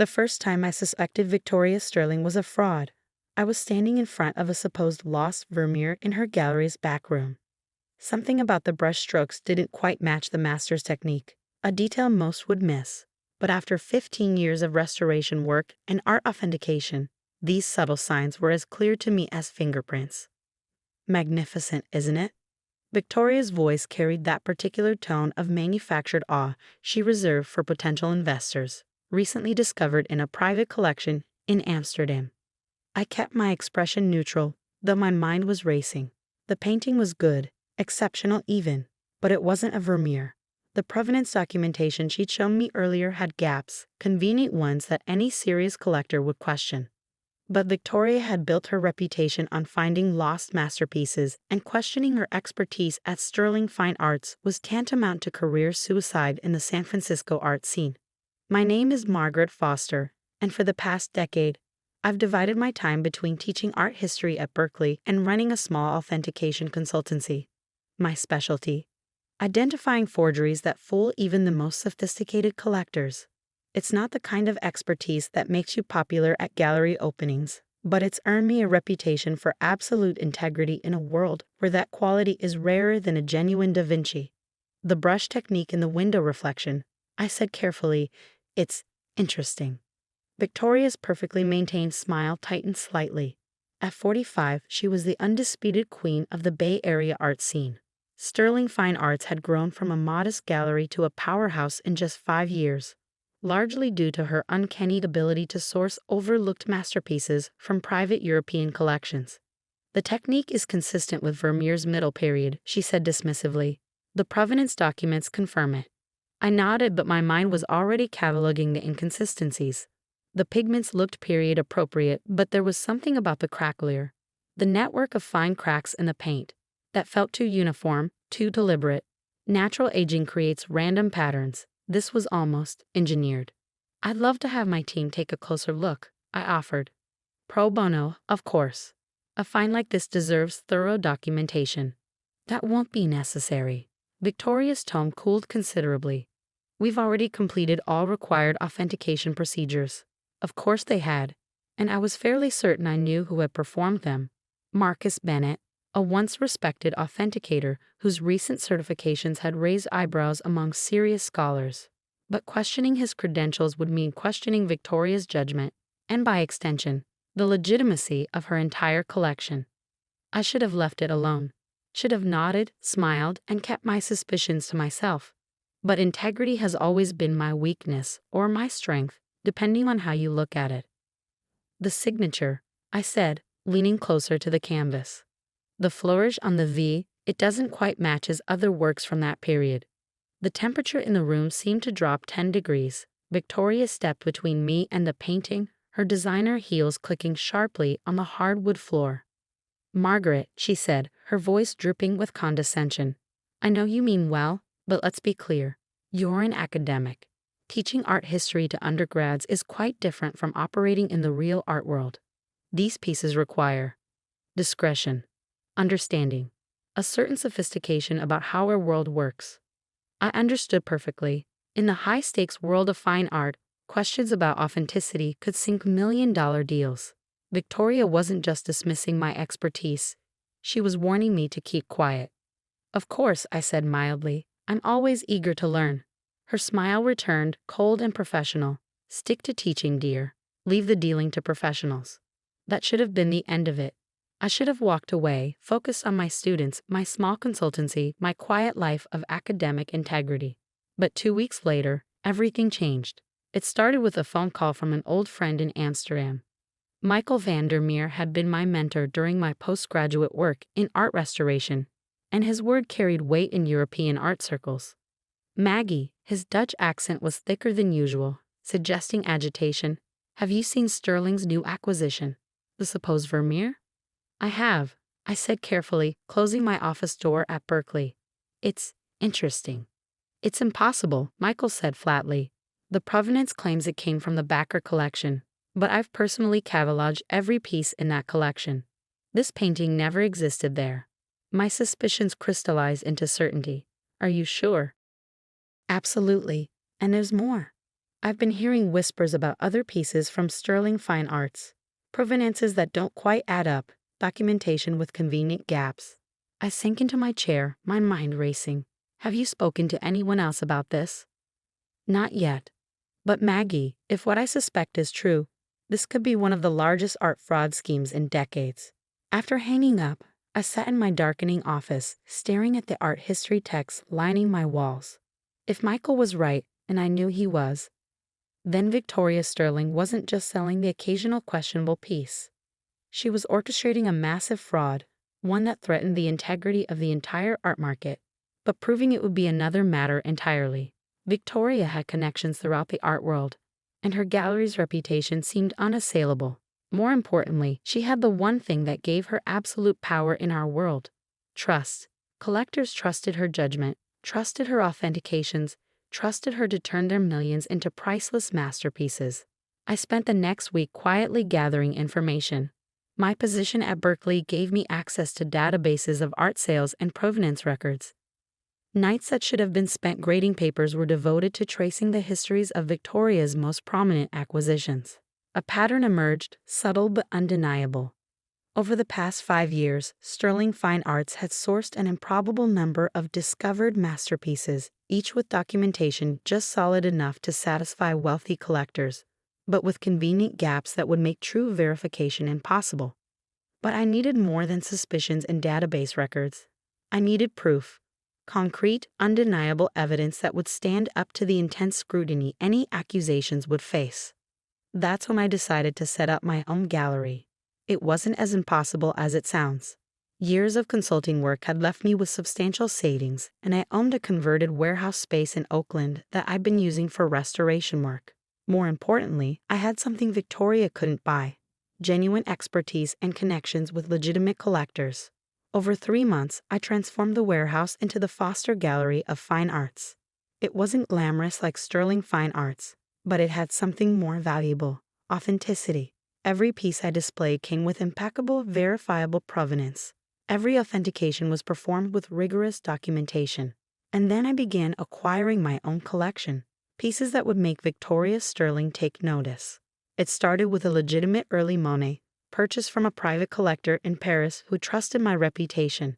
The first time I suspected Victoria Sterling was a fraud, I was standing in front of a supposed lost Vermeer in her gallery's back room. Something about the brush strokes didn't quite match the master's technique, a detail most would miss. But after 15 years of restoration work and art authentication, these subtle signs were as clear to me as fingerprints. Magnificent, isn't it? Victoria's voice carried that particular tone of manufactured awe she reserved for potential investors, recently discovered in a private collection in Amsterdam. I kept my expression neutral, though my mind was racing. The painting was good, exceptional even, but it wasn't a Vermeer. The provenance documentation she'd shown me earlier had gaps, convenient ones that any serious collector would question. But Victoria had built her reputation on finding lost masterpieces, and questioning her expertise at Sterling Fine Arts was tantamount to career suicide in the San Francisco art scene. My name is Margaret Foster, and for the past decade, I've divided my time between teaching art history at Berkeley and running a small authentication consultancy. My specialty: identifying forgeries that fool even the most sophisticated collectors. It's not the kind of expertise that makes you popular at gallery openings, but it's earned me a reputation for absolute integrity in a world where that quality is rarer than a genuine Da Vinci. The brush technique in the window reflection, I said carefully, it's interesting. Victoria's perfectly maintained smile tightened slightly. At 45, she was the undisputed queen of the Bay Area art scene. Sterling Fine Arts had grown from a modest gallery to a powerhouse in just 5 years, largely due to her uncanny ability to source overlooked masterpieces from private European collections. The technique is consistent with Vermeer's middle period, she said dismissively. The provenance documents confirm it. I nodded, but my mind was already cataloging the inconsistencies. The pigments looked period appropriate, but there was something about the cracklier, the network of fine cracks in the paint, that felt too uniform, too deliberate. Natural aging creates random patterns. This was almost engineered. I'd love to have my team take a closer look, I offered. Pro bono, of course. A find like this deserves thorough documentation. That won't be necessary. Victoria's tone cooled considerably. We've already completed all required authentication procedures. Of course they had, and I was fairly certain I knew who had performed them. Marcus Bennett, a once respected authenticator whose recent certifications had raised eyebrows among serious scholars. But questioning his credentials would mean questioning Victoria's judgment, and by extension, the legitimacy of her entire collection. I should have left it alone, should have nodded, smiled, and kept my suspicions to myself. But integrity has always been my weakness, or my strength, depending on how you look at it. The signature, I said, leaning closer to the canvas. The flourish on the V, it doesn't quite match his other works from that period. The temperature in the room seemed to drop 10 degrees. Victoria stepped between me and the painting, her designer heels clicking sharply on the hardwood floor. Margaret, she said, her voice dripping with condescension. I know you mean well, but let's be clear. You're an academic. Teaching art history to undergrads is quite different from operating in the real art world. These pieces require discretion, understanding, a certain sophistication about how our world works. I understood perfectly. In the high-stakes world of fine art, questions about authenticity could sink million-dollar deals. Victoria wasn't just dismissing my expertise. She was warning me to keep quiet. Of course, I said mildly. I'm always eager to learn. Her smile returned, cold and professional. Stick to teaching, dear. Leave the dealing to professionals. That should have been the end of it. I should have walked away, focused on my students, my small consultancy, my quiet life of academic integrity. But 2 weeks later, everything changed. It started with a phone call from an old friend in Amsterdam. Michael van der Meer had been my mentor during my postgraduate work in art restoration, and his word carried weight in European art circles. Maggie, his Dutch accent was thicker than usual, suggesting agitation. Have you seen Sterling's new acquisition, the supposed Vermeer? I have, I said carefully, closing my office door at Berkeley. It's interesting. It's impossible, Michael said flatly. The provenance claims it came from the Backer collection, but I've personally cataloged every piece in that collection. This painting never existed there. My suspicions crystallized into certainty. Are you sure? Absolutely. And there's more. I've been hearing whispers about other pieces from sterling fine arts, provenances that don't quite add up, documentation with convenient gaps. I sank into my chair, my mind racing. Have you spoken to anyone else about this? Not yet. But Maggie, if what I suspect is true, this could be one of the largest art fraud schemes in decades. After hanging up, I sat in my darkening office, staring at the art history texts lining my walls. If Michael was right, and I knew he was, then Victoria Sterling wasn't just selling the occasional questionable piece. She was orchestrating a massive fraud, one that threatened the integrity of the entire art market. But proving it would be another matter entirely. Victoria had connections throughout the art world, and her gallery's reputation seemed unassailable. More importantly, she had the one thing that gave her absolute power in our world: trust. Collectors trusted her judgment, trusted her authentications, trusted her to turn their millions into priceless masterpieces. I spent the next week quietly gathering information. My position at Berkeley gave me access to databases of art sales and provenance records. Nights that should have been spent grading papers were devoted to tracing the histories of Victoria's most prominent acquisitions. A pattern emerged, subtle but undeniable. Over the past 5 years, Sterling Fine Arts had sourced an improbable number of discovered masterpieces, each with documentation just solid enough to satisfy wealthy collectors, but with convenient gaps that would make true verification impossible. But I needed more than suspicions and database records. I needed proof. Concrete, undeniable evidence that would stand up to the intense scrutiny any accusations would face. That's when I decided to set up my own gallery. It wasn't as impossible as it sounds. Years of consulting work had left me with substantial savings, and I owned a converted warehouse space in Oakland that I'd been using for restoration work. More importantly, I had something Victoria couldn't buy: genuine expertise and connections with legitimate collectors. Over 3 months, I transformed the warehouse into the Foster Gallery of Fine Arts. It wasn't glamorous like Sterling Fine Arts, but it had something more valuable: authenticity. Every piece I displayed came with impeccable, verifiable provenance. Every authentication was performed with rigorous documentation. And then I began acquiring my own collection, pieces that would make Victoria Sterling take notice. It started with a legitimate early Monet, purchased from a private collector in Paris who trusted my reputation.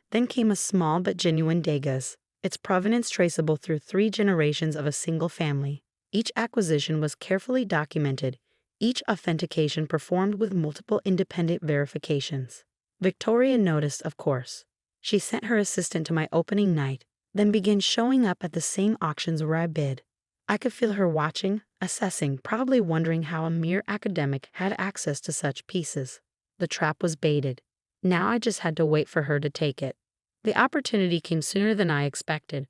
Then came a small but genuine Degas, its provenance traceable through 3 generations of a single family. Each acquisition was carefully documented, each authentication performed with multiple independent verifications. Victoria noticed, of course. She sent her assistant to my opening night, then began showing up at the same auctions where I bid. I could feel her watching, assessing, probably wondering how a mere academic had access to such pieces. The trap was baited. Now I just had to wait for her to take it. The opportunity came sooner than I expected.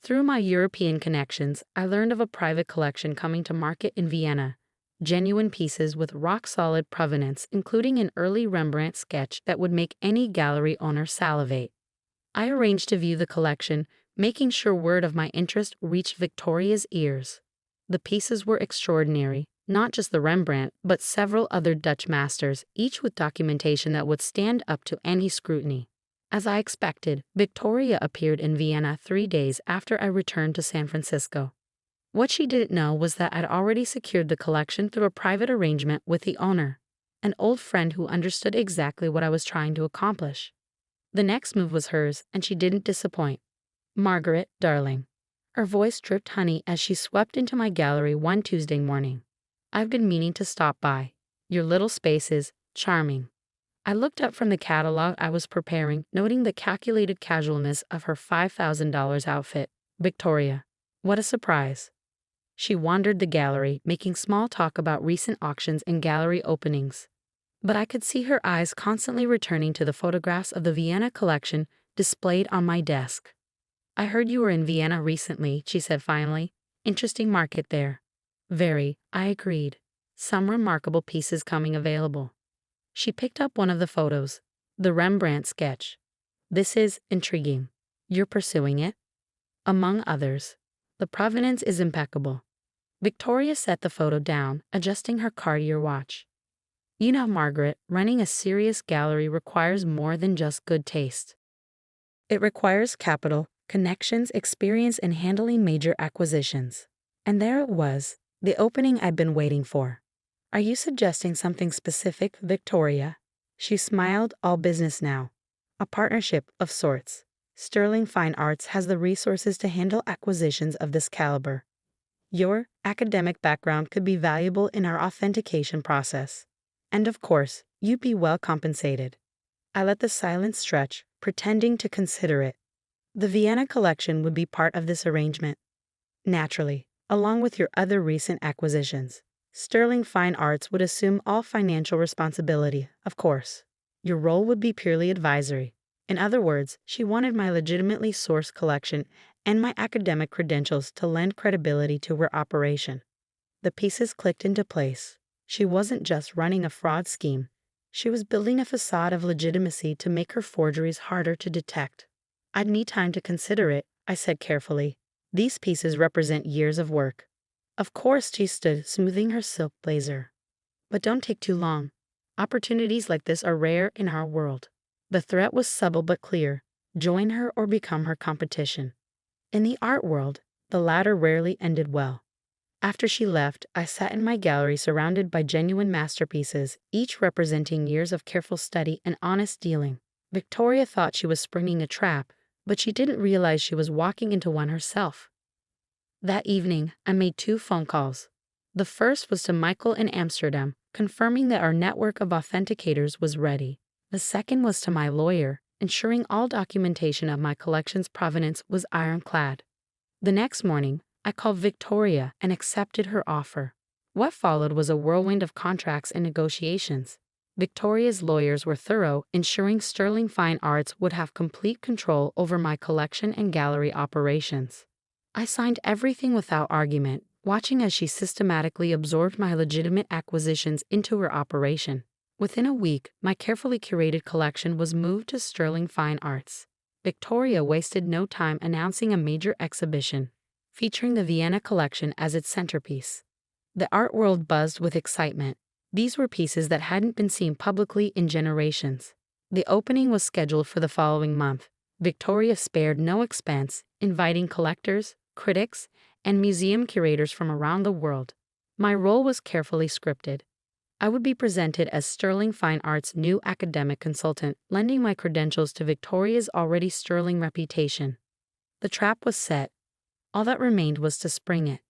Through my European connections, I learned of a private collection coming to market in Vienna. Genuine pieces with rock-solid provenance, including an early Rembrandt sketch that would make any gallery owner salivate. I arranged to view the collection, making sure word of my interest reached Victoria's ears. The pieces were extraordinary, not just the Rembrandt, but several other Dutch masters, each with documentation that would stand up to any scrutiny. As I expected, Victoria appeared in Vienna 3 days after I returned to San Francisco. What she didn't know was that I'd already secured the collection through a private arrangement with the owner, an old friend who understood exactly what I was trying to accomplish. The next move was hers, and she didn't disappoint. "Margaret, darling." Her voice dripped honey as she swept into my gallery one Tuesday morning. "I've been meaning to stop by. Your little space is charming." I looked up from the catalog I was preparing, noting the calculated casualness of her $5,000 outfit. "Victoria, what a surprise." She wandered the gallery, making small talk about recent auctions and gallery openings. But I could see her eyes constantly returning to the photographs of the Vienna collection displayed on my desk. "I heard you were in Vienna recently," she said finally. "Interesting market there." "Very," I agreed. "Some remarkable pieces coming available." She picked up one of the photos, the Rembrandt sketch. "This is intriguing. You're pursuing it?" "Among others. The provenance is impeccable." Victoria set the photo down, adjusting her Cartier watch. "You know, Margaret, running a serious gallery requires more than just good taste. It requires capital, connections, experience in handling major acquisitions. And there it was, the opening I'd been waiting for. Are you suggesting something specific, Victoria? She smiled, all business now. A partnership of sorts. Sterling Fine Arts has the resources to handle acquisitions of this caliber. Your academic background could be valuable in our authentication process. And of course, you'd be well compensated. I let the silence stretch, pretending to consider it. The Vienna collection would be part of this arrangement. Naturally, along with your other recent acquisitions. Sterling Fine Arts would assume all financial responsibility, of course. Your role would be purely advisory. In other words, she wanted my legitimately sourced collection and my academic credentials to lend credibility to her operation. The pieces clicked into place. She wasn't just running a fraud scheme. She was building a facade of legitimacy to make her forgeries harder to detect. I'd need time to consider it, I said carefully. These pieces represent years of work. Of course, she stood, smoothing her silk blazer. But don't take too long. Opportunities like this are rare in our world. The threat was subtle but clear. Join her or become her competition. In the art world, the latter rarely ended well. After she left, I sat in my gallery surrounded by genuine masterpieces, each representing years of careful study and honest dealing. Victoria thought she was springing a trap, but she didn't realize she was walking into one herself. That evening, I made 2 phone calls. The first was to Michael in Amsterdam, confirming that our network of authenticators was ready. The second was to my lawyer, ensuring all documentation of my collection's provenance was ironclad. The next morning, I called Victoria and accepted her offer. What followed was a whirlwind of contracts and negotiations. Victoria's lawyers were thorough, ensuring Sterling Fine Arts would have complete control over my collection and gallery operations. I signed everything without argument, watching as she systematically absorbed my legitimate acquisitions into her operation. Within a week, my carefully curated collection was moved to Sterling Fine Arts. Victoria wasted no time announcing a major exhibition, featuring the Vienna collection as its centerpiece. The art world buzzed with excitement. These were pieces that hadn't been seen publicly in generations. The opening was scheduled for the following month. Victoria spared no expense, inviting collectors, critics, and museum curators from around the world. My role was carefully scripted. I would be presented as Sterling Fine Arts' new academic consultant, lending my credentials to Victoria's already sterling reputation. The trap was set. All that remained was to spring it.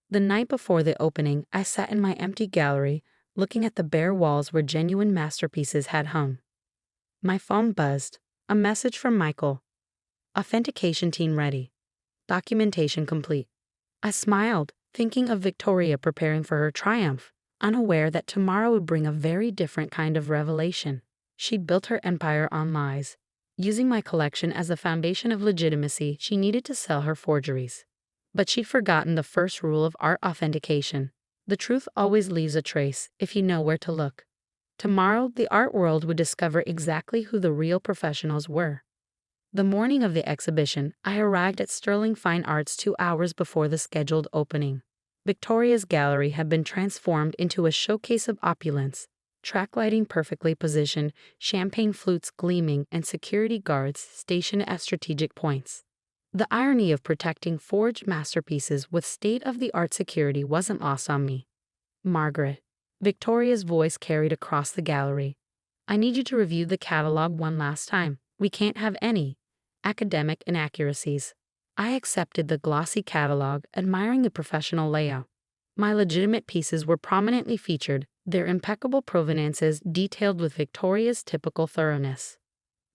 The night before the opening, I sat in my empty gallery, looking at the bare walls where genuine masterpieces had hung. My phone buzzed. A message from Michael. Authentication team ready. Documentation complete. I smiled, thinking of Victoria preparing for her triumph, unaware that tomorrow would bring a very different kind of revelation. She'd built her empire on lies. Using my collection as the foundation of legitimacy, she needed to sell her forgeries. But she'd forgotten the first rule of art authentication. The truth always leaves a trace if you know where to look. Tomorrow, the art world would discover exactly who the real professionals were. The morning of the exhibition, I arrived at Sterling Fine Arts 2 hours before the scheduled opening. Victoria's gallery had been transformed into a showcase of opulence, track lighting perfectly positioned, champagne flutes gleaming, and security guards stationed at strategic points. The irony of protecting forged masterpieces with state-of-the-art security wasn't lost on me. Margaret. Victoria's voice carried across the gallery. I need you to review the catalog one last time. We can't have any academic inaccuracies. I accepted the glossy catalog, admiring the professional layout. My legitimate pieces were prominently featured, their impeccable provenances detailed with Victoria's typical thoroughness.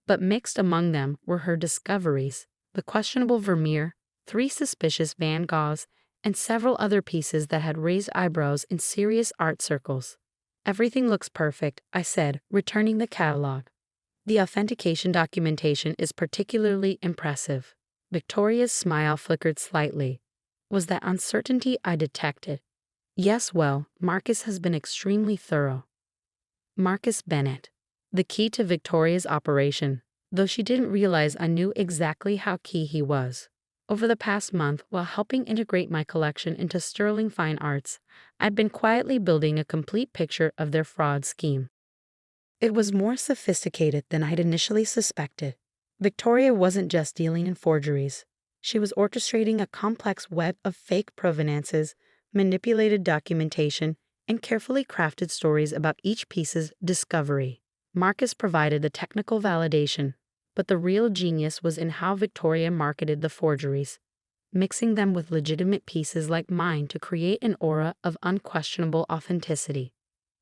But mixed among them were her discoveries, the questionable Vermeer, 3 suspicious Van Goghs, and several other pieces that had raised eyebrows in serious art circles. Everything looks perfect, I said, returning the catalog. The authentication documentation is particularly impressive. Victoria's smile flickered slightly. Was that uncertainty I detected? Yes, well, Marcus has been extremely thorough. Marcus Bennett. The key to Victoria's operation, though she didn't realize I knew exactly how key he was. Over the past month, while helping integrate my collection into Sterling Fine Arts, I'd been quietly building a complete picture of their fraud scheme. It was more sophisticated than I'd initially suspected. Victoria wasn't just dealing in forgeries. She was orchestrating a complex web of fake provenances, manipulated documentation, and carefully crafted stories about each piece's discovery. Marcus provided the technical validation, but the real genius was in how Victoria marketed the forgeries, mixing them with legitimate pieces like mine to create an aura of unquestionable authenticity.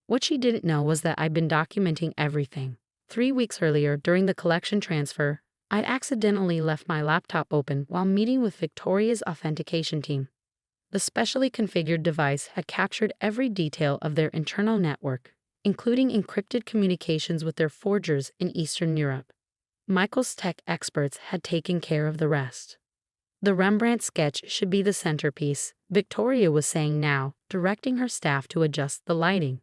What she didn't know was that I'd been documenting everything. 3 weeks earlier, during the collection transfer, I'd accidentally left my laptop open while meeting with Victoria's authentication team. The specially configured device had captured every detail of their internal network, including encrypted communications with their forgers in Eastern Europe. Michael's tech experts had taken care of the rest. The Rembrandt sketch should be the centerpiece, Victoria was saying now, directing her staff to adjust the lighting.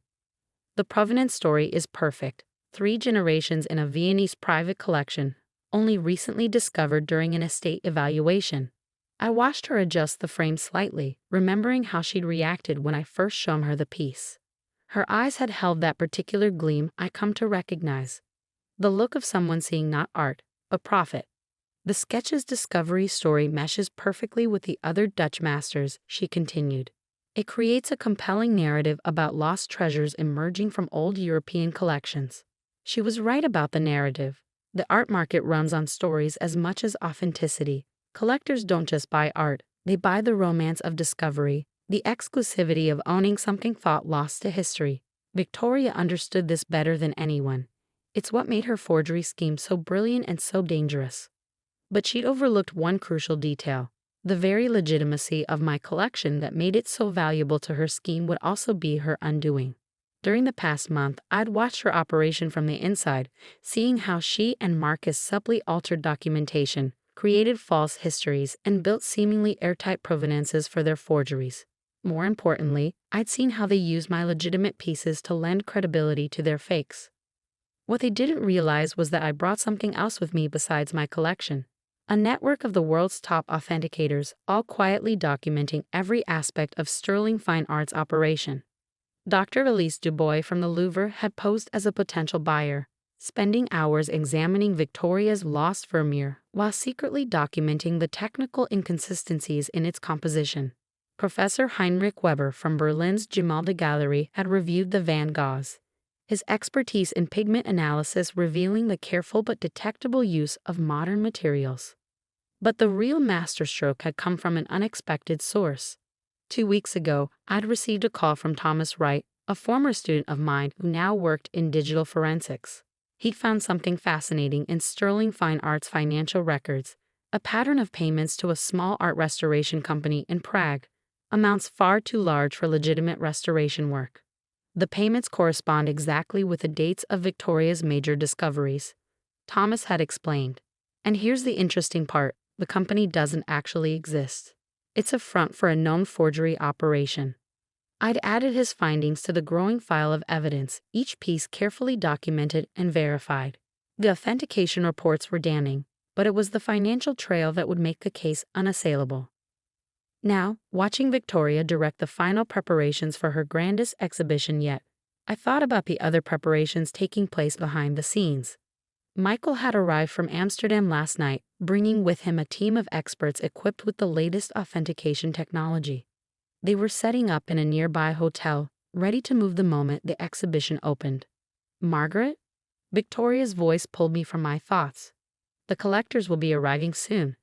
The provenance story is perfect, 3 generations in a Viennese private collection, only recently discovered during an estate evaluation. I watched her adjust the frame slightly, remembering how she'd reacted when I first shown her the piece. Her eyes had held that particular gleam I come to recognize. The look of someone seeing not art, but profit. The sketch's discovery story meshes perfectly with the other Dutch masters, she continued. It creates a compelling narrative about lost treasures emerging from old European collections. She was right about the narrative. The art market runs on stories as much as authenticity. Collectors don't just buy art, they buy the romance of discovery, the exclusivity of owning something thought lost to history. Victoria understood this better than anyone. It's what made her forgery scheme so brilliant and so dangerous. But she'd overlooked one crucial detail. The very legitimacy of my collection that made it so valuable to her scheme would also be her undoing. During the past month, I'd watched her operation from the inside, seeing how she and Marcus subtly altered documentation, created false histories, and built seemingly airtight provenances for their forgeries. More importantly, I'd seen how they used my legitimate pieces to lend credibility to their fakes. What they didn't realize was that I brought something else with me besides my collection. A network of the world's top authenticators, all quietly documenting every aspect of sterling fine arts operation. Dr. Elise Dubois from the Louvre had posed as a potential buyer, spending hours examining Victoria's lost Vermeer while secretly documenting the technical inconsistencies in its composition. Professor Heinrich Weber from Berlin's Gemäldegalerie Gallery had reviewed the Van Goghs, his expertise in pigment analysis revealing the careful but detectable use of modern materials. But the real masterstroke had come from an unexpected source. 2 weeks ago, I'd received a call from Thomas Wright, a former student of mine who now worked in digital forensics. He'd found something fascinating in sterling fine arts financial records, a pattern of payments to a small art restoration company in Prague, amounts far too large for legitimate restoration work. The payments correspond exactly with the dates of Victoria's major discoveries. Thomas had explained. And here's the interesting part, the company doesn't actually exist. It's a front for a known forgery operation. I'd added his findings to the growing file of evidence, each piece carefully documented and verified. The authentication reports were damning, but it was the financial trail that would make the case unassailable. Now, watching Victoria direct the final preparations for her grandest exhibition yet, I thought about the other preparations taking place behind the scenes. Michael had arrived from Amsterdam last night, bringing with him a team of experts equipped with the latest authentication technology. They were setting up in a nearby hotel, ready to move the moment the exhibition opened. Margaret? Victoria's voice pulled me from my thoughts. The collectors will be arriving soon.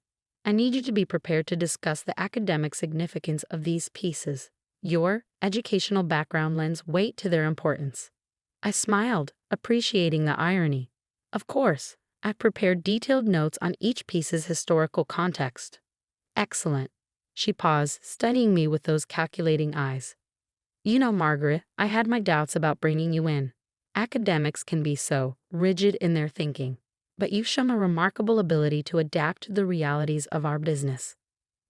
I need you to be prepared to discuss the academic significance of these pieces. Your educational background lends weight to their importance. I smiled, appreciating the irony. Of course, I prepared detailed notes on each piece's historical context. Excellent. She paused, studying me with those calculating eyes. You know, Margaret, I had my doubts about bringing you in. Academics can be so rigid in their thinking. But you've shown a remarkable ability to adapt to the realities of our business.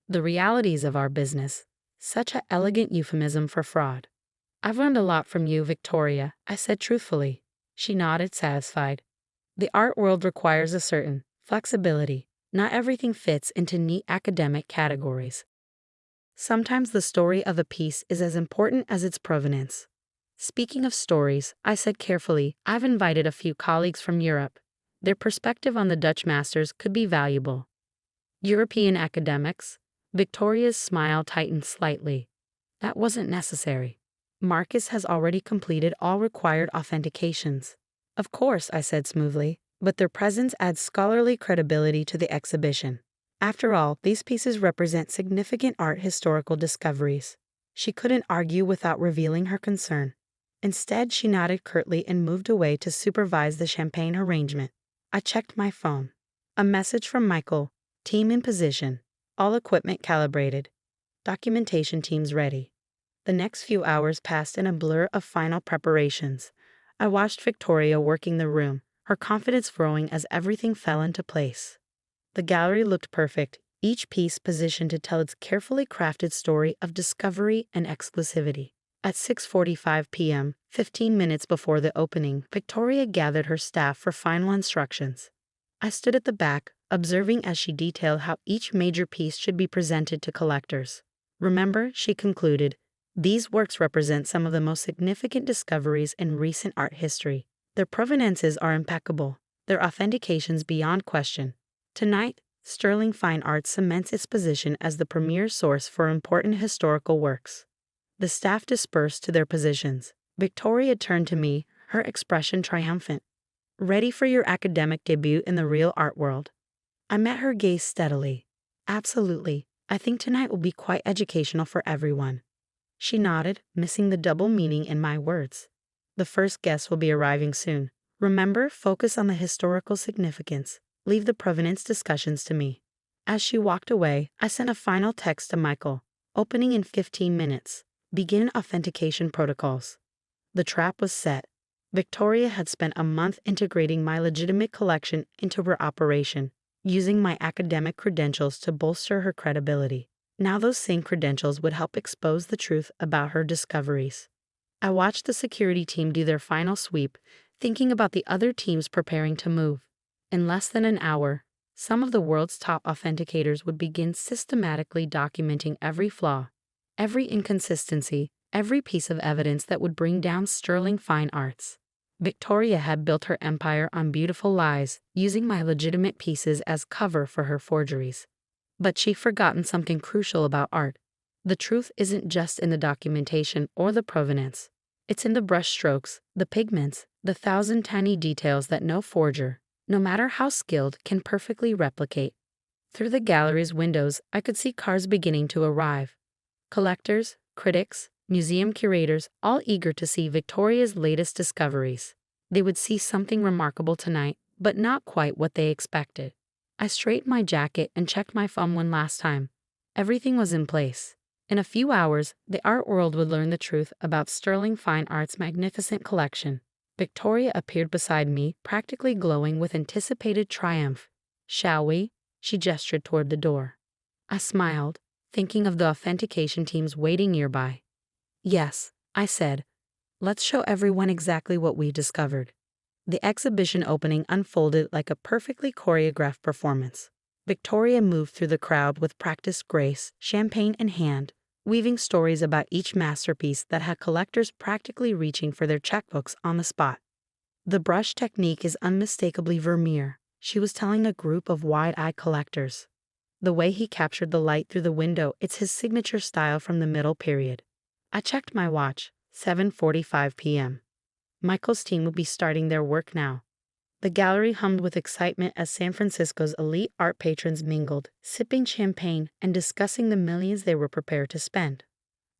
The realities of our business. Such an elegant euphemism for fraud. I've learned a lot from you, Victoria, I said truthfully. She nodded, satisfied. The art world requires a certain flexibility. Not everything fits into neat academic categories. Sometimes the story of a piece is as important as its provenance. Speaking of stories, I said carefully, I've invited a few colleagues from Europe. Their perspective on the Dutch masters could be valuable. European academics? Victoria's smile tightened slightly. That wasn't necessary. Marcus has already completed all required authentications. Of course, I said smoothly, but their presence adds scholarly credibility to the exhibition. After all, these pieces represent significant art historical discoveries. She couldn't argue without revealing her concern. Instead, she nodded curtly and moved away to supervise the champagne arrangement. I checked my phone. A message from Michael. Team in position. All equipment calibrated. Documentation teams ready. The next few hours passed in a blur of final preparations. I watched Victoria working the room, her confidence growing as everything fell into place. The gallery looked perfect, each piece positioned to tell its carefully crafted story of discovery and exclusivity. At 6:45 p.m., 15 minutes before the opening, Victoria gathered her staff for final instructions. I stood at the back, observing as she detailed how each major piece should be presented to collectors. Remember, she concluded, these works represent some of the most significant discoveries in recent art history. Their provenances are impeccable, their authentications beyond question. Tonight, Sterling Fine Art cements its position as the premier source for important historical works. The staff dispersed to their positions. Victoria turned to me, her expression triumphant. Ready for your academic debut in the real art world? I met her gaze steadily. Absolutely. I think tonight will be quite educational for everyone. She nodded, missing the double meaning in my words. The first guests will be arriving soon. Remember, focus on the historical significance. Leave the provenance discussions to me. As she walked away, I sent a final text to Michael. Opening in 15 minutes. Begin authentication protocols. The trap was set. Victoria had spent a month integrating my legitimate collection into her operation, using my academic credentials to bolster her credibility. Now those same credentials would help expose the truth about her discoveries. I watched the security team do their final sweep, thinking about the other teams preparing to move. In less than an hour, some of the world's top authenticators would begin systematically documenting every flaw, every inconsistency, every piece of evidence that would bring down Sterling Fine Arts. Victoria had built her empire on beautiful lies, using my legitimate pieces as cover for her forgeries. But she'd forgotten something crucial about art. The truth isn't just in the documentation or the provenance. It's in the brushstrokes, the pigments, the thousand tiny details that no forger, no matter how skilled, can perfectly replicate. Through the gallery's windows, I could see cars beginning to arrive. Collectors, critics, museum curators, all eager to see Victoria's latest discoveries. They would see something remarkable tonight, but not quite what they expected. I straightened my jacket and checked my phone one last time. Everything was in place. In a few hours, the art world would learn the truth about Sterling Fine Art's magnificent collection. Victoria appeared beside me, practically glowing with anticipated triumph. Shall we? She gestured toward the door. I smiled, thinking of the authentication teams waiting nearby. Yes, I said. Let's show everyone exactly what we discovered. The exhibition opening unfolded like a perfectly choreographed performance. Victoria moved through the crowd with practiced grace, champagne in hand, weaving stories about each masterpiece that had collectors practically reaching for their checkbooks on the spot. The brush technique is unmistakably Vermeer, she was telling a group of wide-eyed collectors. The way he captured the light through the window, it's his signature style from the middle period. I checked my watch, 7:45 p.m. Michael's team would be starting their work now. The gallery hummed with excitement as San Francisco's elite art patrons mingled, sipping champagne and discussing the millions they were prepared to spend.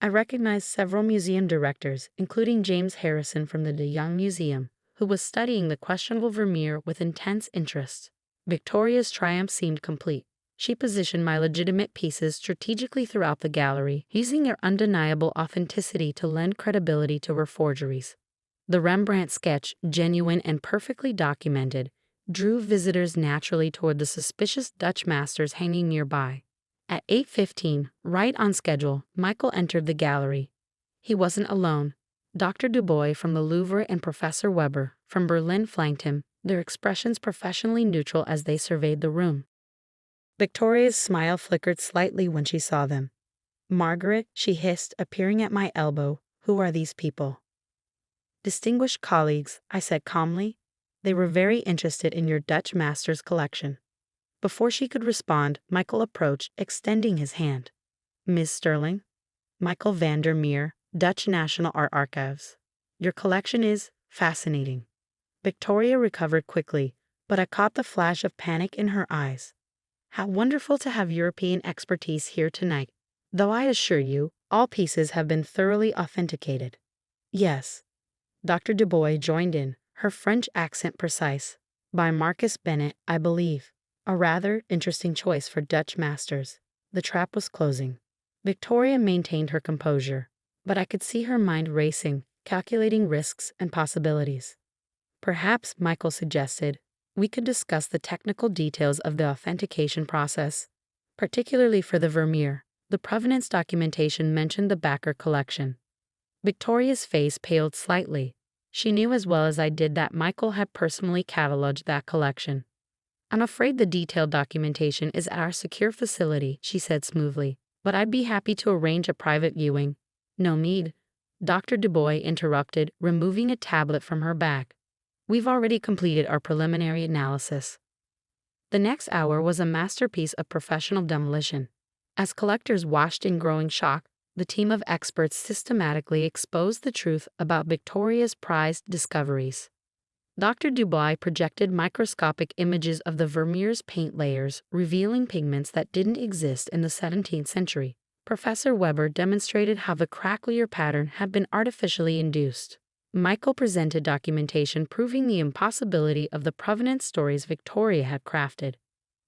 I recognized several museum directors, including James Harrison from the De Young Museum, who was studying the questionable Vermeer with intense interest. Victoria's triumph seemed complete. She positioned my legitimate pieces strategically throughout the gallery, using their undeniable authenticity to lend credibility to her forgeries. The Rembrandt sketch, genuine and perfectly documented, drew visitors naturally toward the suspicious Dutch masters hanging nearby. At 8:15, right on schedule, Michael entered the gallery. He wasn't alone. Dr. Dubois from the Louvre and Professor Weber from Berlin flanked him, their expressions professionally neutral as they surveyed the room. Victoria's smile flickered slightly when she saw them. Margaret, she hissed, appearing at my elbow, who are these people? Distinguished colleagues, I said calmly. They were very interested in your Dutch master's collection. Before she could respond, Michael approached, extending his hand. Ms. Sterling? Michael van der Meer, Dutch National Art Archives. Your collection is fascinating. Victoria recovered quickly, but I caught the flash of panic in her eyes. How wonderful to have European expertise here tonight, though I assure you, all pieces have been thoroughly authenticated. Yes. Dr. Dubois joined in, her French accent precise. By Marcus Bennett, I believe. A rather interesting choice for Dutch masters. The trap was closing. Victoria maintained her composure, but I could see her mind racing, calculating risks and possibilities. Perhaps, Michael suggested, we could discuss the technical details of the authentication process, particularly for the Vermeer. The provenance documentation mentioned the Backer collection. Victoria's face paled slightly. She knew as well as I did that Michael had personally cataloged that collection. I'm afraid the detailed documentation is at our secure facility, she said smoothly, but I'd be happy to arrange a private viewing. No need. Dr. Dubois interrupted, removing a tablet from her bag. We've already completed our preliminary analysis. The next hour was a masterpiece of professional demolition. As collectors watched in growing shock, the team of experts systematically exposed the truth about Victoria's prized discoveries. Dr. Dubois projected microscopic images of the Vermeer's paint layers, revealing pigments that didn't exist in the 17th century. Professor Weber demonstrated how the cracklier pattern had been artificially induced. Michael presented documentation proving the impossibility of the provenance stories Victoria had crafted.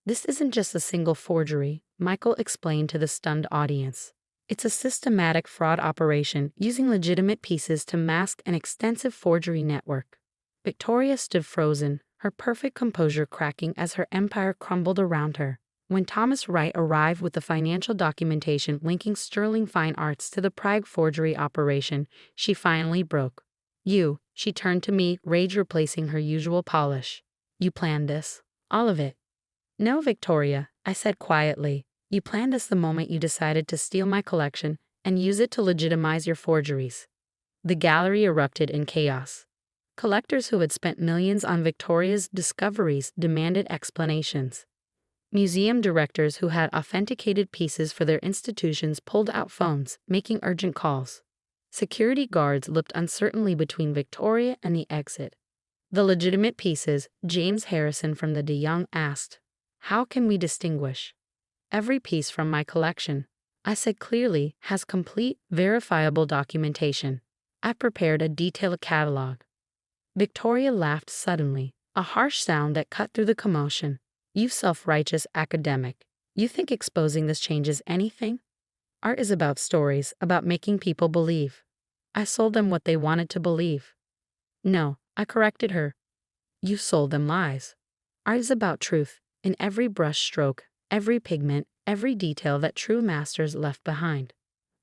This isn't just a single forgery, Michael explained to the stunned audience. It's a systematic fraud operation using legitimate pieces to mask an extensive forgery network. Victoria stood frozen, her perfect composure cracking as her empire crumbled around her. When Thomas Wright arrived with the financial documentation linking Sterling Fine Arts to the Prague forgery operation, she finally broke. You, she turned to me, rage replacing her usual polish. You planned this? All of it? No, Victoria, I said quietly. You planned this the moment you decided to steal my collection and use it to legitimize your forgeries. The gallery erupted in chaos. Collectors who had spent millions on Victoria's discoveries demanded explanations. Museum directors who had authenticated pieces for their institutions pulled out phones, making urgent calls. Security guards looked uncertainly between Victoria and the exit. The legitimate pieces, James Harrison from the De Young asked, "How can we distinguish?" Every piece from my collection, I said clearly, has complete, verifiable documentation. I prepared a detailed catalog. Victoria laughed suddenly, a harsh sound that cut through the commotion. You self-righteous academic. You think exposing this changes anything? Art is about stories, about making people believe. I sold them what they wanted to believe. No, I corrected her. You sold them lies. Art is about truth, in every brush stroke, every pigment, every detail that true masters left behind.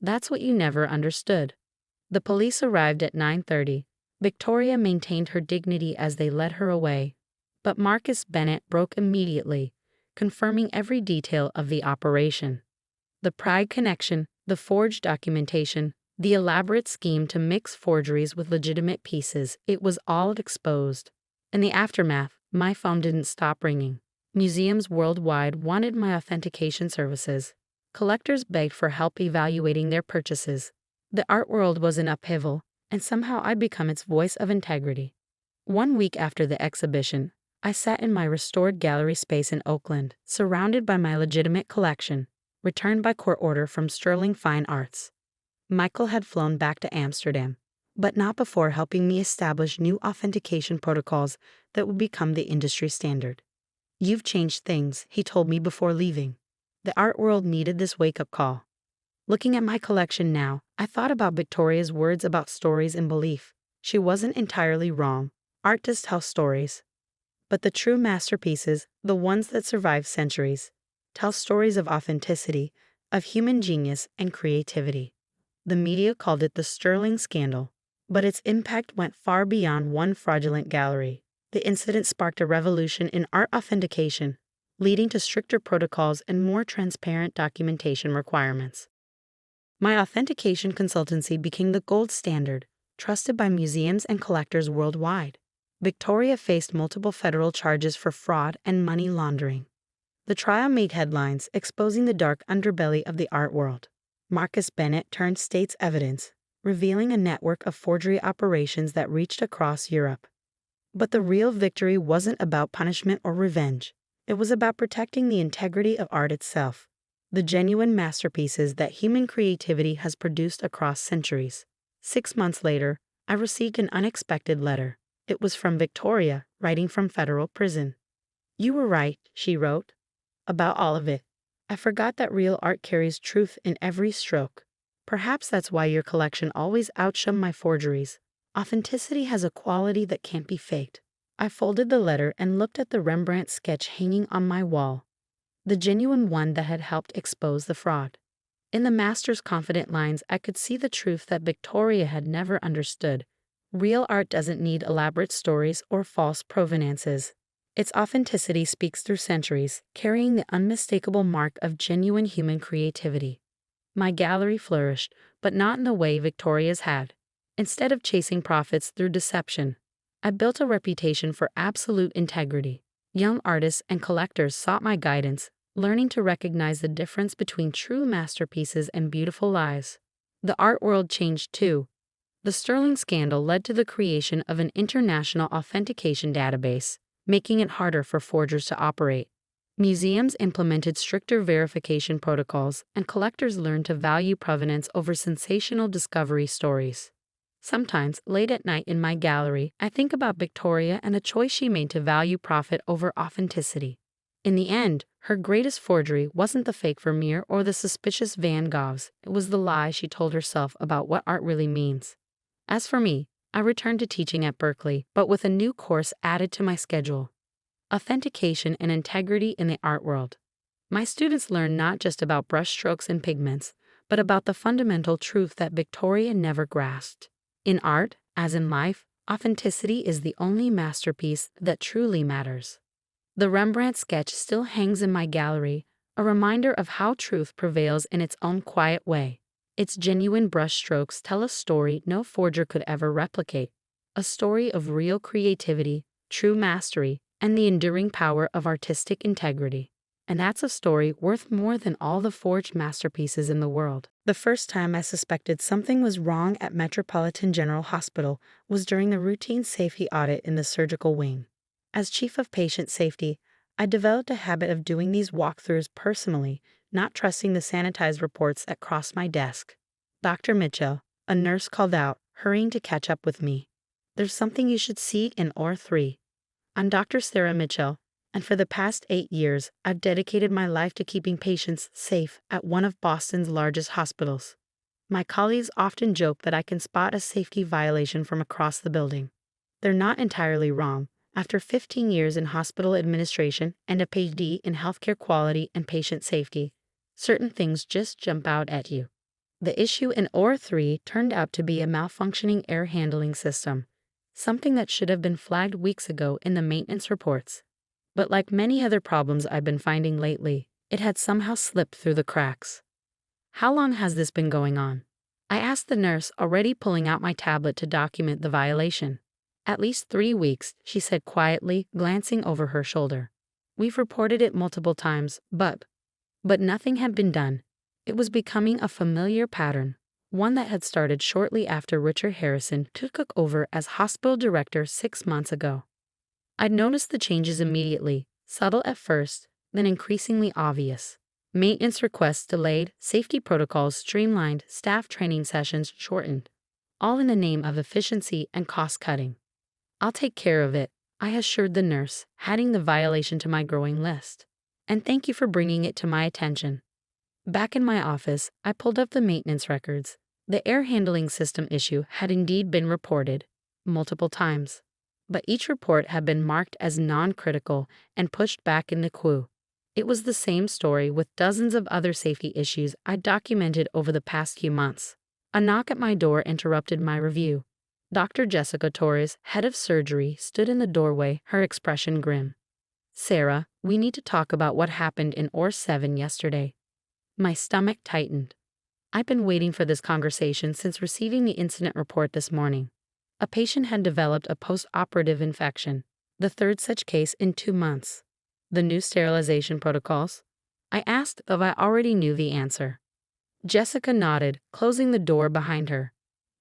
That's what you never understood. The police arrived at 9:30. Victoria maintained her dignity as they led her away. But Marcus Bennett broke immediately, confirming every detail of the operation. The Prague connection, the forged documentation, the elaborate scheme to mix forgeries with legitimate pieces, it was all exposed. In the aftermath, my phone didn't stop ringing. Museums worldwide wanted my authentication services. Collectors begged for help evaluating their purchases. The art world was in upheaval, and somehow I'd become its voice of integrity. 1 week after the exhibition, I sat in my restored gallery space in Oakland, surrounded by my legitimate collection, returned by court order from Sterling Fine Arts. Michael had flown back to Amsterdam, but not before helping me establish new authentication protocols that would become the industry standard. You've changed things, he told me before leaving. The art world needed this wake-up call. Looking at my collection now, I thought about Victoria's words about stories and belief. She wasn't entirely wrong. Art does tell stories. But the true masterpieces, the ones that survive centuries, tell stories of authenticity, of human genius and creativity. The media called it the Sterling scandal, but its impact went far beyond one fraudulent gallery. The incident sparked a revolution in art authentication, leading to stricter protocols and more transparent documentation requirements. My authentication consultancy became the gold standard, trusted by museums and collectors worldwide. Victoria faced multiple federal charges for fraud and money laundering. The trial made headlines, exposing the dark underbelly of the art world. Marcus Bennett turned state's evidence, revealing a network of forgery operations that reached across Europe. But the real victory wasn't about punishment or revenge. It was about protecting the integrity of art itself, the genuine masterpieces that human creativity has produced across centuries. 6 months later, I received an unexpected letter. It was from Victoria, writing from federal prison. "You were right," she wrote, "about all of it. I forgot that real art carries truth in every stroke. Perhaps that's why your collection always outshone my forgeries. Authenticity has a quality that can't be faked." I folded the letter and looked at the Rembrandt sketch hanging on my wall, the genuine one that had helped expose the fraud. In the master's confident lines, I could see the truth that Victoria had never understood. Real art doesn't need elaborate stories or false provenances. Its authenticity speaks through centuries, carrying the unmistakable mark of genuine human creativity. My gallery flourished, but not in the way Victoria's had. Instead of chasing profits through deception, I built a reputation for absolute integrity. Young artists and collectors sought my guidance, learning to recognize the difference between true masterpieces and beautiful lies. The art world changed too. The Sterling scandal led to the creation of an international authentication database, making it harder for forgers to operate. Museums implemented stricter verification protocols, and collectors learned to value provenance over sensational discovery stories. Sometimes, late at night in my gallery, I think about Victoria and the choice she made to value profit over authenticity. In the end, her greatest forgery wasn't the fake Vermeer or the suspicious Van Goghs, it was the lie she told herself about what art really means. As for me, I returned to teaching at Berkeley, but with a new course added to my schedule: Authentication and Integrity in the Art World. My students learn not just about brushstrokes and pigments, but about the fundamental truth that Victoria never grasped. In art, as in life, authenticity is the only masterpiece that truly matters. The Rembrandt sketch still hangs in my gallery, a reminder of how truth prevails in its own quiet way. Its genuine brushstrokes tell a story no forger could ever replicate, a story of real creativity, true mastery, and the enduring power of artistic integrity. And that's a story worth more than all the forged masterpieces in the world. The first time I suspected something was wrong at Metropolitan General Hospital was during the routine safety audit in the surgical wing. As chief of patient safety, I developed a habit of doing these walkthroughs personally, not trusting the sanitized reports that crossed my desk. "Dr. Mitchell," a nurse called out, hurrying to catch up with me. "There's something you should see in OR3. I'm Dr. Sarah Mitchell, and for the past 8 years, I've dedicated my life to keeping patients safe at one of Boston's largest hospitals. My colleagues often joke that I can spot a safety violation from across the building. They're not entirely wrong. After 15 years in hospital administration and a PhD in healthcare quality and patient safety, certain things just jump out at you. The issue in OR3 turned out to be a malfunctioning air handling system, something that should have been flagged weeks ago in the maintenance reports. But like many other problems I've been finding lately, it had somehow slipped through the cracks. "How long has this been going on?" I asked the nurse, already pulling out my tablet to document the violation. "At least 3 weeks," she said quietly, glancing over her shoulder. "We've reported it multiple times, but nothing had been done." It was becoming a familiar pattern, one that had started shortly after Richard Harrison took over as hospital director 6 months ago. I'd noticed the changes immediately, subtle at first, then increasingly obvious. Maintenance requests delayed, safety protocols streamlined, staff training sessions shortened, all in the name of efficiency and cost-cutting. "I'll take care of it," I assured the nurse, adding the violation to my growing list. "And thank you for bringing it to my attention." Back in my office, I pulled up the maintenance records. The air handling system issue had indeed been reported, multiple times. But each report had been marked as non-critical and pushed back in the queue. It was the same story with dozens of other safety issues I'd documented over the past few months. A knock at my door interrupted my review. Dr. Jessica Torres, head of surgery, stood in the doorway, her expression grim. "Sarah, we need to talk about what happened in OR7 yesterday." My stomach tightened. I'd been waiting for this conversation since receiving the incident report this morning. A patient had developed a post-operative infection, the third such case in 2 months. The new sterilization protocols? I asked if I already knew the answer. Jessica nodded, closing the door behind her.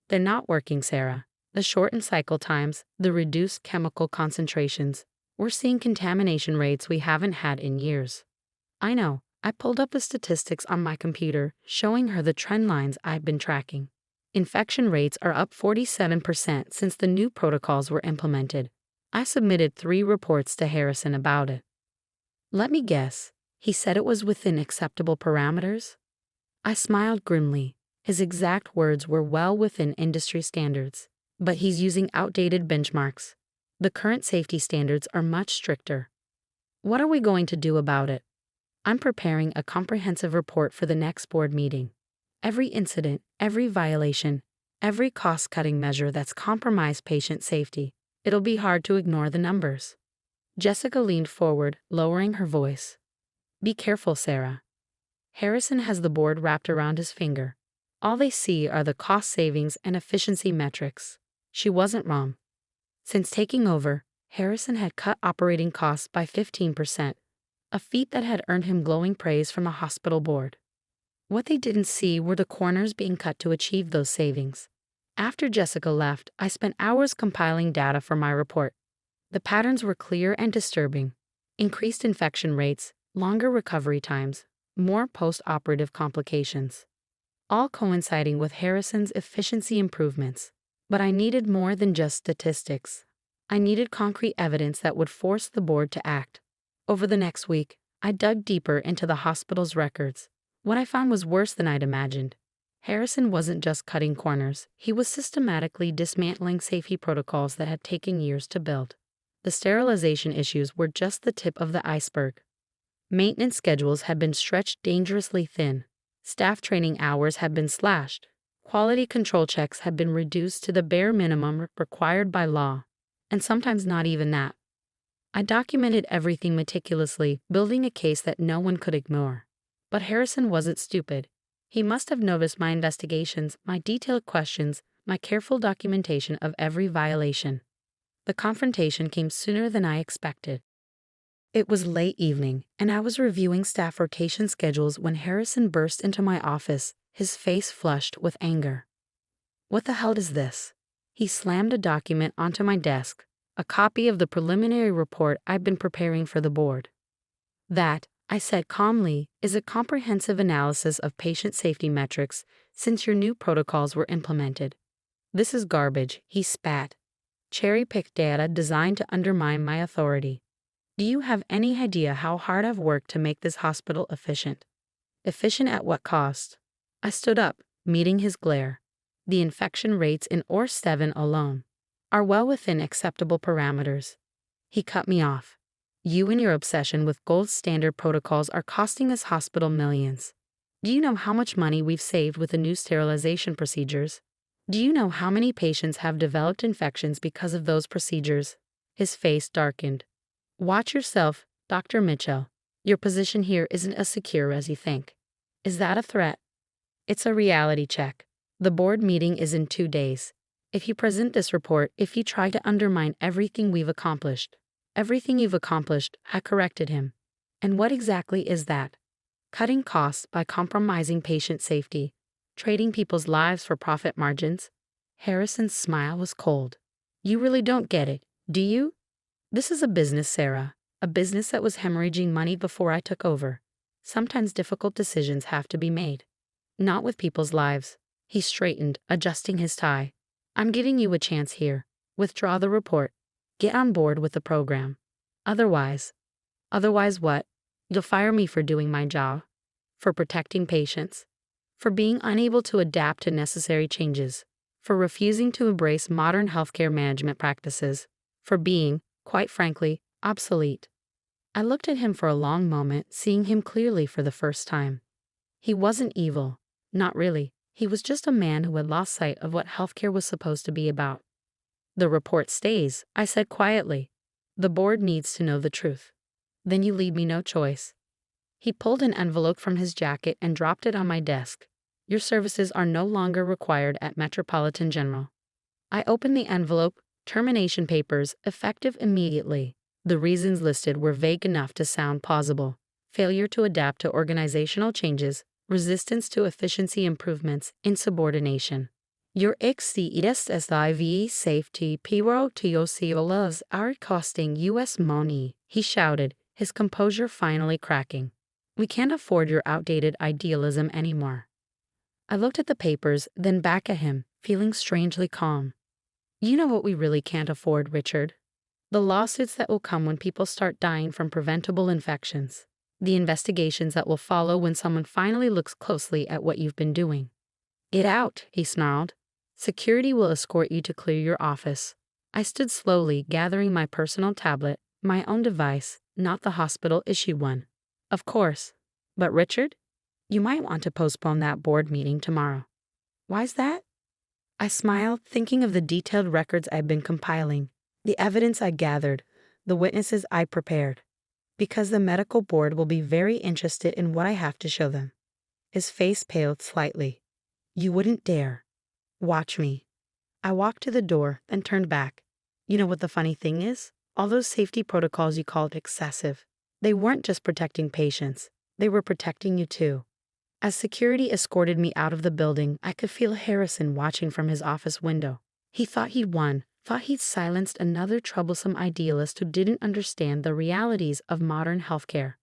They're not working, Sarah. The shortened cycle times, the reduced chemical concentrations. We're seeing contamination rates we haven't had in years. I know. I pulled up the statistics on my computer, showing her the trend lines I've been tracking. Infection rates are up 47% since the new protocols were implemented. I submitted 3 reports to Harrison about it. Let me guess. He said it was within acceptable parameters? I smiled grimly. His exact words were well within industry standards. But he's using outdated benchmarks. The current safety standards are much stricter. What are we going to do about it? I'm preparing a comprehensive report for the next board meeting. Every incident, every violation, every cost-cutting measure that's compromised patient safety. It'll be hard to ignore the numbers. Jessica leaned forward, lowering her voice. Be careful, Sarah. Harrison has the board wrapped around his finger. All they see are the cost savings and efficiency metrics. She wasn't wrong. Since taking over, Harrison had cut operating costs by 15%, a feat that had earned him glowing praise from the hospital board. What they didn't see were the corners being cut to achieve those savings. After Jessica left, I spent hours compiling data for my report. The patterns were clear and disturbing. Increased infection rates, longer recovery times, more post-operative complications. All coinciding with Harrison's efficiency improvements. But I needed more than just statistics. I needed concrete evidence that would force the board to act. Over the next week, I dug deeper into the hospital's records. What I found was worse than I'd imagined. Harrison wasn't just cutting corners, he was systematically dismantling safety protocols that had taken years to build. The sterilization issues were just the tip of the iceberg. Maintenance schedules had been stretched dangerously thin. Staff training hours had been slashed. Quality control checks had been reduced to the bare minimum required by law, and sometimes not even that. I documented everything meticulously, building a case that no one could ignore. But Harrison wasn't stupid. He must have noticed my investigations, my detailed questions, my careful documentation of every violation. The confrontation came sooner than I expected. It was late evening, and I was reviewing staff rotation schedules when Harrison burst into my office, his face flushed with anger. What the hell is this? He slammed a document onto my desk, a copy of the preliminary report I'd been preparing for the board. That, I said calmly, is a comprehensive analysis of patient safety metrics since your new protocols were implemented. This is garbage, he spat. Cherry-picked data designed to undermine my authority. Do you have any idea how hard I've worked to make this hospital efficient? Efficient at what cost? I stood up, meeting his glare. The infection rates in OR7 alone are well within acceptable parameters. He cut me off. You and your obsession with gold standard protocols are costing this hospital millions. Do you know how much money we've saved with the new sterilization procedures? Do you know how many patients have developed infections because of those procedures? His face darkened. Watch yourself, Dr. Mitchell. Your position here isn't as secure as you think. Is that a threat? It's a reality check. The board meeting is in 2 days. If you present this report, if you try to undermine everything we've accomplished, everything you've accomplished, I corrected him. And what exactly is that? Cutting costs by compromising patient safety, trading people's lives for profit margins? Harrison's smile was cold. You really don't get it, do you? This is a business, Sarah. A business that was hemorrhaging money before I took over. Sometimes difficult decisions have to be made. Not with people's lives. He straightened, adjusting his tie. I'm giving you a chance here. Withdraw the report. Get on board with the program. Otherwise what? You'll fire me for doing my job. For protecting patients. For being unable to adapt to necessary changes. For refusing to embrace modern healthcare management practices. For being, quite frankly, obsolete. I looked at him for a long moment, seeing him clearly for the first time. He wasn't evil. Not really. He was just a man who had lost sight of what healthcare was supposed to be about. The report stays, I said quietly. The board needs to know the truth. Then you leave me no choice. He pulled an envelope from his jacket and dropped it on my desk. Your services are no longer required at Metropolitan General. I opened the envelope. Termination papers, effective immediately. The reasons listed were vague enough to sound plausible: failure to adapt to organizational changes, resistance to efficiency improvements, insubordination. Your XCESSIV safety PRO TOCOLOVs are costing US money, he shouted, his composure finally cracking. We can't afford your outdated idealism anymore. I looked at the papers, then back at him, feeling strangely calm. You know what we really can't afford, Richard? The lawsuits that will come when people start dying from preventable infections. The investigations that will follow when someone finally looks closely at what you've been doing. Get out, he snarled. Security will escort you to clear your office. I stood slowly, gathering my personal tablet, my own device, not the hospital-issued one. Of course. But Richard, you might want to postpone that board meeting tomorrow. Why's that? I smiled, thinking of the detailed records I'd been compiling, the evidence I gathered, the witnesses I prepared. Because the medical board will be very interested in what I have to show them. His face paled slightly. You wouldn't dare. Watch me. I walked to the door, then turned back. You know what the funny thing is? All those safety protocols you called excessive. They weren't just protecting patients. They were protecting you too. As security escorted me out of the building, I could feel Harrison watching from his office window. He thought he'd won, thought he'd silenced another troublesome idealist who didn't understand the realities of modern healthcare.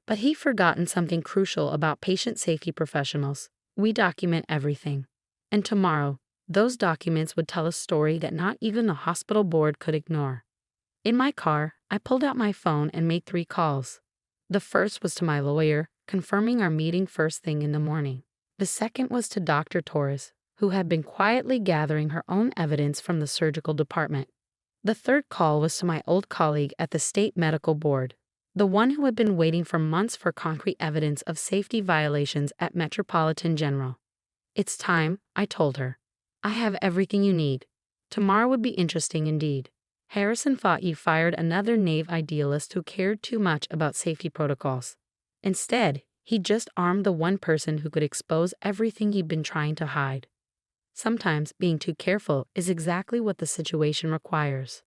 But he'd forgotten something crucial about patient safety professionals. We document everything. And tomorrow, those documents would tell a story that not even the hospital board could ignore. In my car, I pulled out my phone and made 3 calls. The first was to my lawyer, confirming our meeting first thing in the morning. The second was to Dr. Torres, who had been quietly gathering her own evidence from the surgical department. The third call was to my old colleague at the state medical board, the one who had been waiting for months for concrete evidence of safety violations at Metropolitan General. It's time, I told her. I have everything you need. Tomorrow would be interesting indeed. Harrison thought you fired another naive idealist who cared too much about safety protocols. Instead, he just armed the one person who could expose everything he'd been trying to hide. Sometimes being too careful is exactly what the situation requires.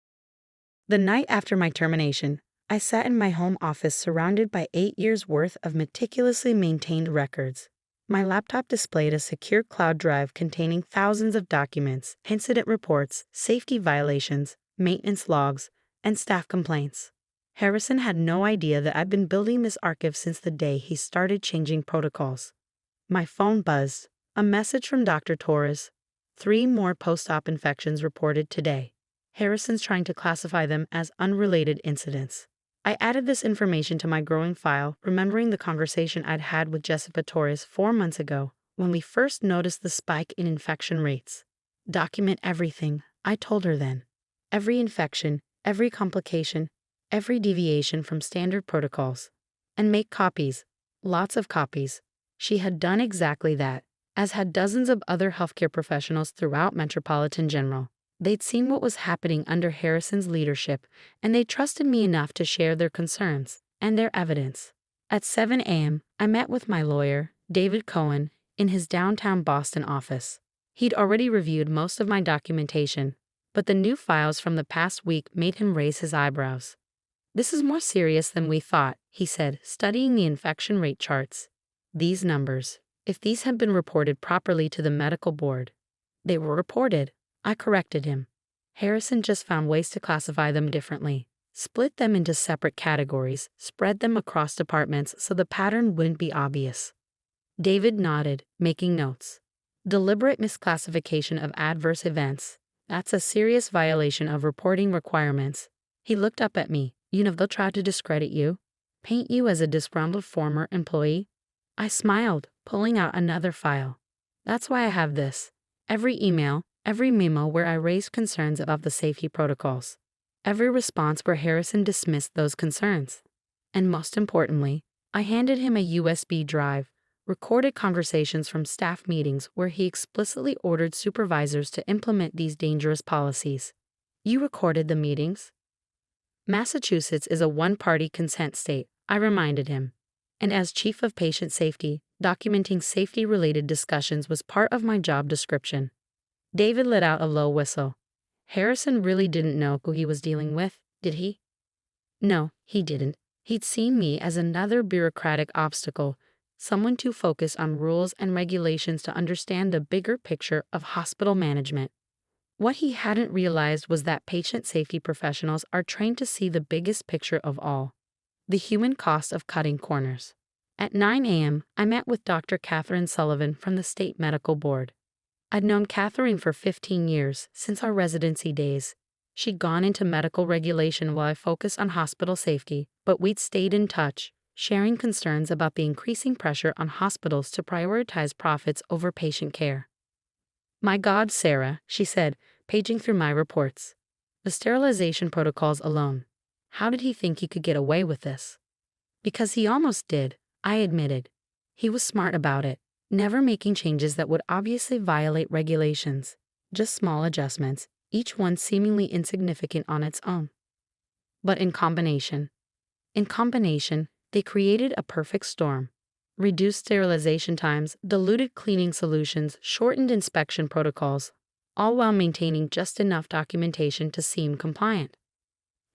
The night after my termination, I sat in my home office surrounded by 8 years' worth of meticulously maintained records. My laptop displayed a secure cloud drive containing thousands of documents, incident reports, safety violations, maintenance logs, and staff complaints. Harrison had no idea that I'd been building this archive since the day he started changing protocols. My phone buzzed. A message from Dr. Torres. 3 more post-op infections reported today. Harrison's trying to classify them as unrelated incidents. I added this information to my growing file, remembering the conversation I'd had with Jessica Torres 4 months ago when we first noticed the spike in infection rates. Document everything, I told her then. Every infection, every complication, every deviation from standard protocols. And make copies. Lots of copies. She had done exactly that, as had dozens of other healthcare professionals throughout Metropolitan General. They'd seen what was happening under Harrison's leadership, and they trusted me enough to share their concerns and their evidence. At 7 a.m., I met with my lawyer, David Cohen, in his downtown Boston office. He'd already reviewed most of my documentation, but the new files from the past week made him raise his eyebrows. This is more serious than we thought, he said, studying the infection rate charts. These numbers, if these had been reported properly to the medical board. They were reported. I corrected him. Harrison just found ways to classify them differently. Split them into separate categories, spread them across departments so the pattern wouldn't be obvious. David nodded, making notes. Deliberate misclassification of adverse events. That's a serious violation of reporting requirements. He looked up at me. You know they'll try to discredit you, paint you as a disgruntled former employee. I smiled, pulling out another file. That's why I have this. Every email, every memo where I raised concerns about the safety protocols. Every response where Harrison dismissed those concerns. And most importantly, I handed him a USB drive, recorded conversations from staff meetings where he explicitly ordered supervisors to implement these dangerous policies. You recorded the meetings? Massachusetts is a one-party consent state, I reminded him. And as chief of patient safety, documenting safety-related discussions was part of my job description. David let out a low whistle. Harrison really didn't know who he was dealing with, did he? No, he didn't. He'd seen me as another bureaucratic obstacle, someone too focused on rules and regulations to understand the bigger picture of hospital management. What he hadn't realized was that patient safety professionals are trained to see the biggest picture of all: the human cost of cutting corners. At 9 a.m., I met with Dr. Catherine Sullivan from the State Medical Board. I'd known Catherine for 15 years, since our residency days. She'd gone into medical regulation while I focused on hospital safety, but we'd stayed in touch, sharing concerns about the increasing pressure on hospitals to prioritize profits over patient care. "My God, Sarah," she said, paging through my reports. "The sterilization protocols alone. How did he think he could get away with this?" "Because he almost did," I admitted. "He was smart about it, never making changes that would obviously violate regulations, just small adjustments, each one seemingly insignificant on its own. But in combination, they created a perfect storm. Reduced sterilization times, diluted cleaning solutions, shortened inspection protocols, all while maintaining just enough documentation to seem compliant."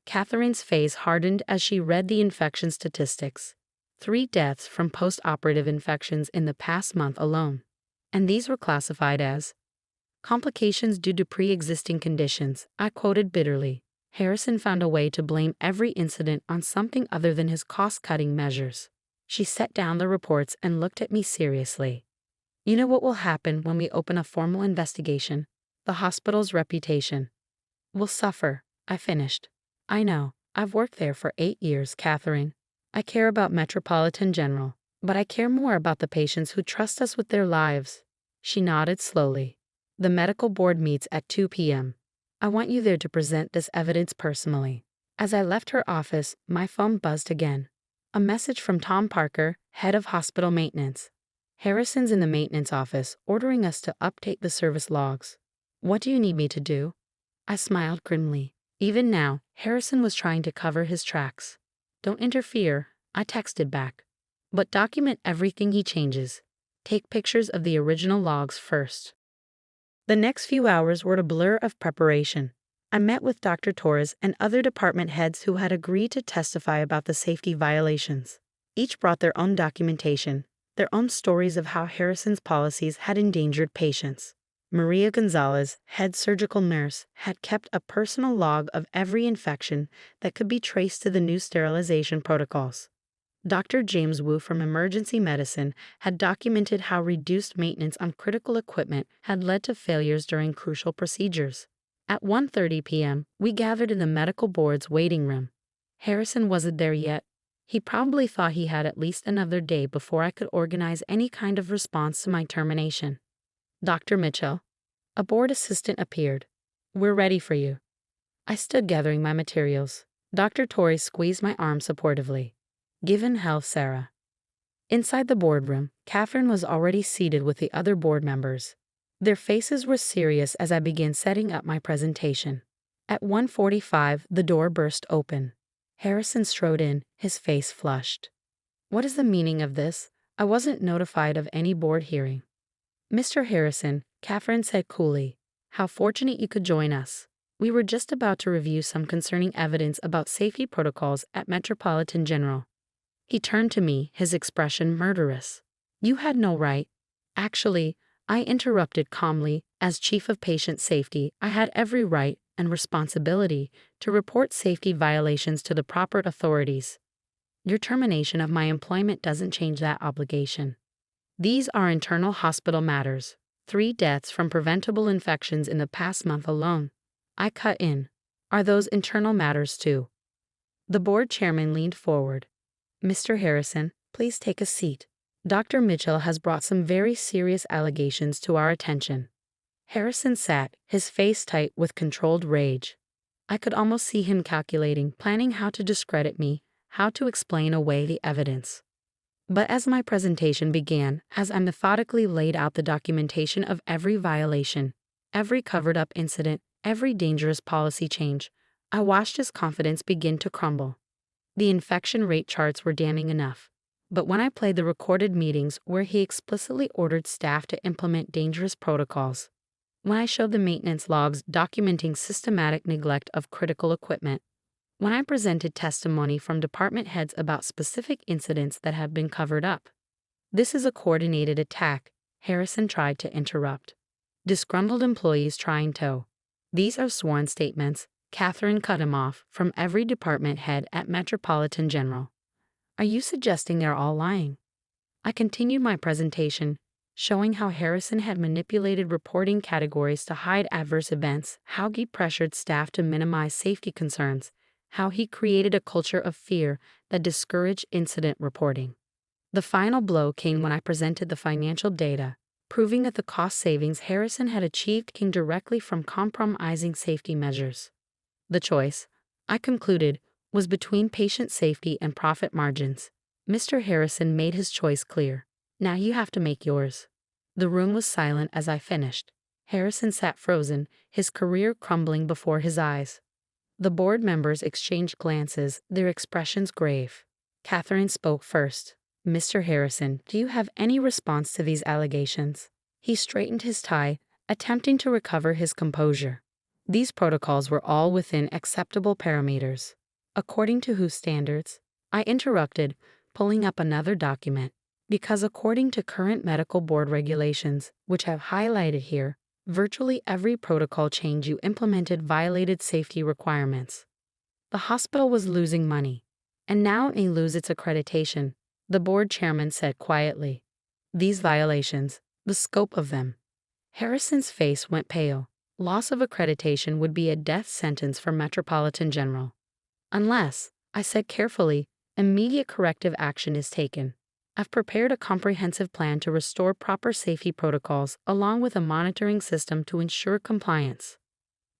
Catherine's face hardened as she read the infection statistics. 3 deaths from post-operative infections in the past month alone. And these were classified as complications due to pre-existing conditions, I quoted bitterly. Harrison found a way to blame every incident on something other than his cost-cutting measures. She set down the reports and looked at me seriously. "You know what will happen when we open a formal investigation? The hospital's reputation will suffer," I finished. "I know. I've worked there for 8 years, Catherine. I care about Metropolitan General, but I care more about the patients who trust us with their lives." She nodded slowly. "The medical board meets at 2 p.m. I want you there to present this evidence personally." As I left her office, my phone buzzed again. A message from Tom Parker, head of hospital maintenance. "Harrison's in the maintenance office, ordering us to update the service logs. What do you need me to do?" I smiled grimly. Even now, Harrison was trying to cover his tracks. "Don't interfere," I texted back. "But document everything he changes. Take pictures of the original logs first." The next few hours were a blur of preparation. I met with Dr. Torres and other department heads who had agreed to testify about the safety violations. Each brought their own documentation, their own stories of how Harrison's policies had endangered patients. Maria Gonzalez, head surgical nurse, had kept a personal log of every infection that could be traced to the new sterilization protocols. Dr. James Wu from emergency medicine had documented how reduced maintenance on critical equipment had led to failures during crucial procedures. At 1:30 p.m., we gathered in the medical board's waiting room. Harrison wasn't there yet. He probably thought he had at least another day before I could organize any kind of response to my termination. "Dr. Mitchell," a board assistant appeared. "We're ready for you." I stood gathering my materials. Dr. Torres squeezed my arm supportively. "Given health, Sarah." Inside the boardroom, Catherine was already seated with the other board members. Their faces were serious as I began setting up my presentation. At 1:45, the door burst open. Harrison strode in, his face flushed. "What is the meaning of this? I wasn't notified of any board hearing." "Mr. Harrison," Catherine said coolly, "how fortunate you could join us. We were just about to review some concerning evidence about safety protocols at Metropolitan General." He turned to me, his expression murderous. "You had no right." "Actually," I interrupted calmly, "as Chief of Patient Safety, I had every right and responsibility to report safety violations to the proper authorities. Your termination of my employment doesn't change that obligation. These are internal hospital matters. 3 deaths from preventable infections in the past month alone." I cut in. "Are those internal matters too?" The board chairman leaned forward. "Mr. Harrison, please take a seat. Dr. Mitchell has brought some very serious allegations to our attention." Harrison sat, his face tight with controlled rage. I could almost see him calculating, planning how to discredit me, how to explain away the evidence. But as my presentation began, as I methodically laid out the documentation of every violation, every covered-up incident, every dangerous policy change, I watched his confidence begin to crumble. The infection rate charts were damning enough, but when I played the recorded meetings where he explicitly ordered staff to implement dangerous protocols, when I showed the maintenance logs documenting systematic neglect of critical equipment, when I presented testimony from department heads about specific incidents that have been covered up. This is a coordinated attack, Harrison tried to interrupt. Disgruntled employees trying to. These are sworn statements, Catherine cut him off, from every department head at Metropolitan General. Are you suggesting they're all lying? I continued my presentation, showing how Harrison had manipulated reporting categories to hide adverse events, how he pressured staff to minimize safety concerns, how he created a culture of fear that discouraged incident reporting. The final blow came when I presented the financial data, proving that the cost savings Harrison had achieved came directly from compromising safety measures. The choice, I concluded, was between patient safety and profit margins. Mr. Harrison made his choice clear. Now you have to make yours. The room was silent as I finished. Harrison sat frozen, his career crumbling before his eyes. The board members exchanged glances, their expressions grave. Catherine spoke first. Mr. Harrison, do you have any response to these allegations? He straightened his tie, attempting to recover his composure. These protocols were all within acceptable parameters. According to whose standards? I interrupted, pulling up another document. Because according to current medical board regulations, which have highlighted here, virtually every protocol change you implemented violated safety requirements. The hospital was losing money, and now it may lose its accreditation, the board chairman said quietly. These violations, the scope of them. Harrison's face went pale. Loss of accreditation would be a death sentence for Metropolitan General. Unless, I said carefully, immediate corrective action is taken. I've prepared a comprehensive plan to restore proper safety protocols along with a monitoring system to ensure compliance.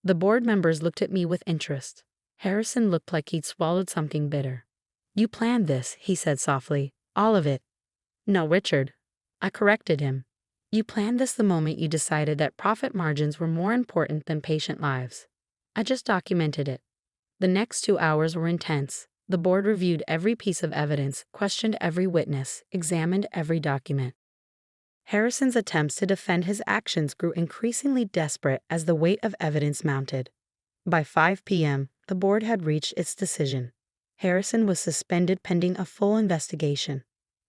The board members looked at me with interest. Harrison looked like he'd swallowed something bitter. You planned this, he said softly. All of it. No, Richard. I corrected him. You planned this the moment you decided that profit margins were more important than patient lives. I just documented it. The next 2 hours were intense. The board reviewed every piece of evidence, questioned every witness, examined every document. Harrison's attempts to defend his actions grew increasingly desperate as the weight of evidence mounted. By 5 p.m., the board had reached its decision. Harrison was suspended pending a full investigation.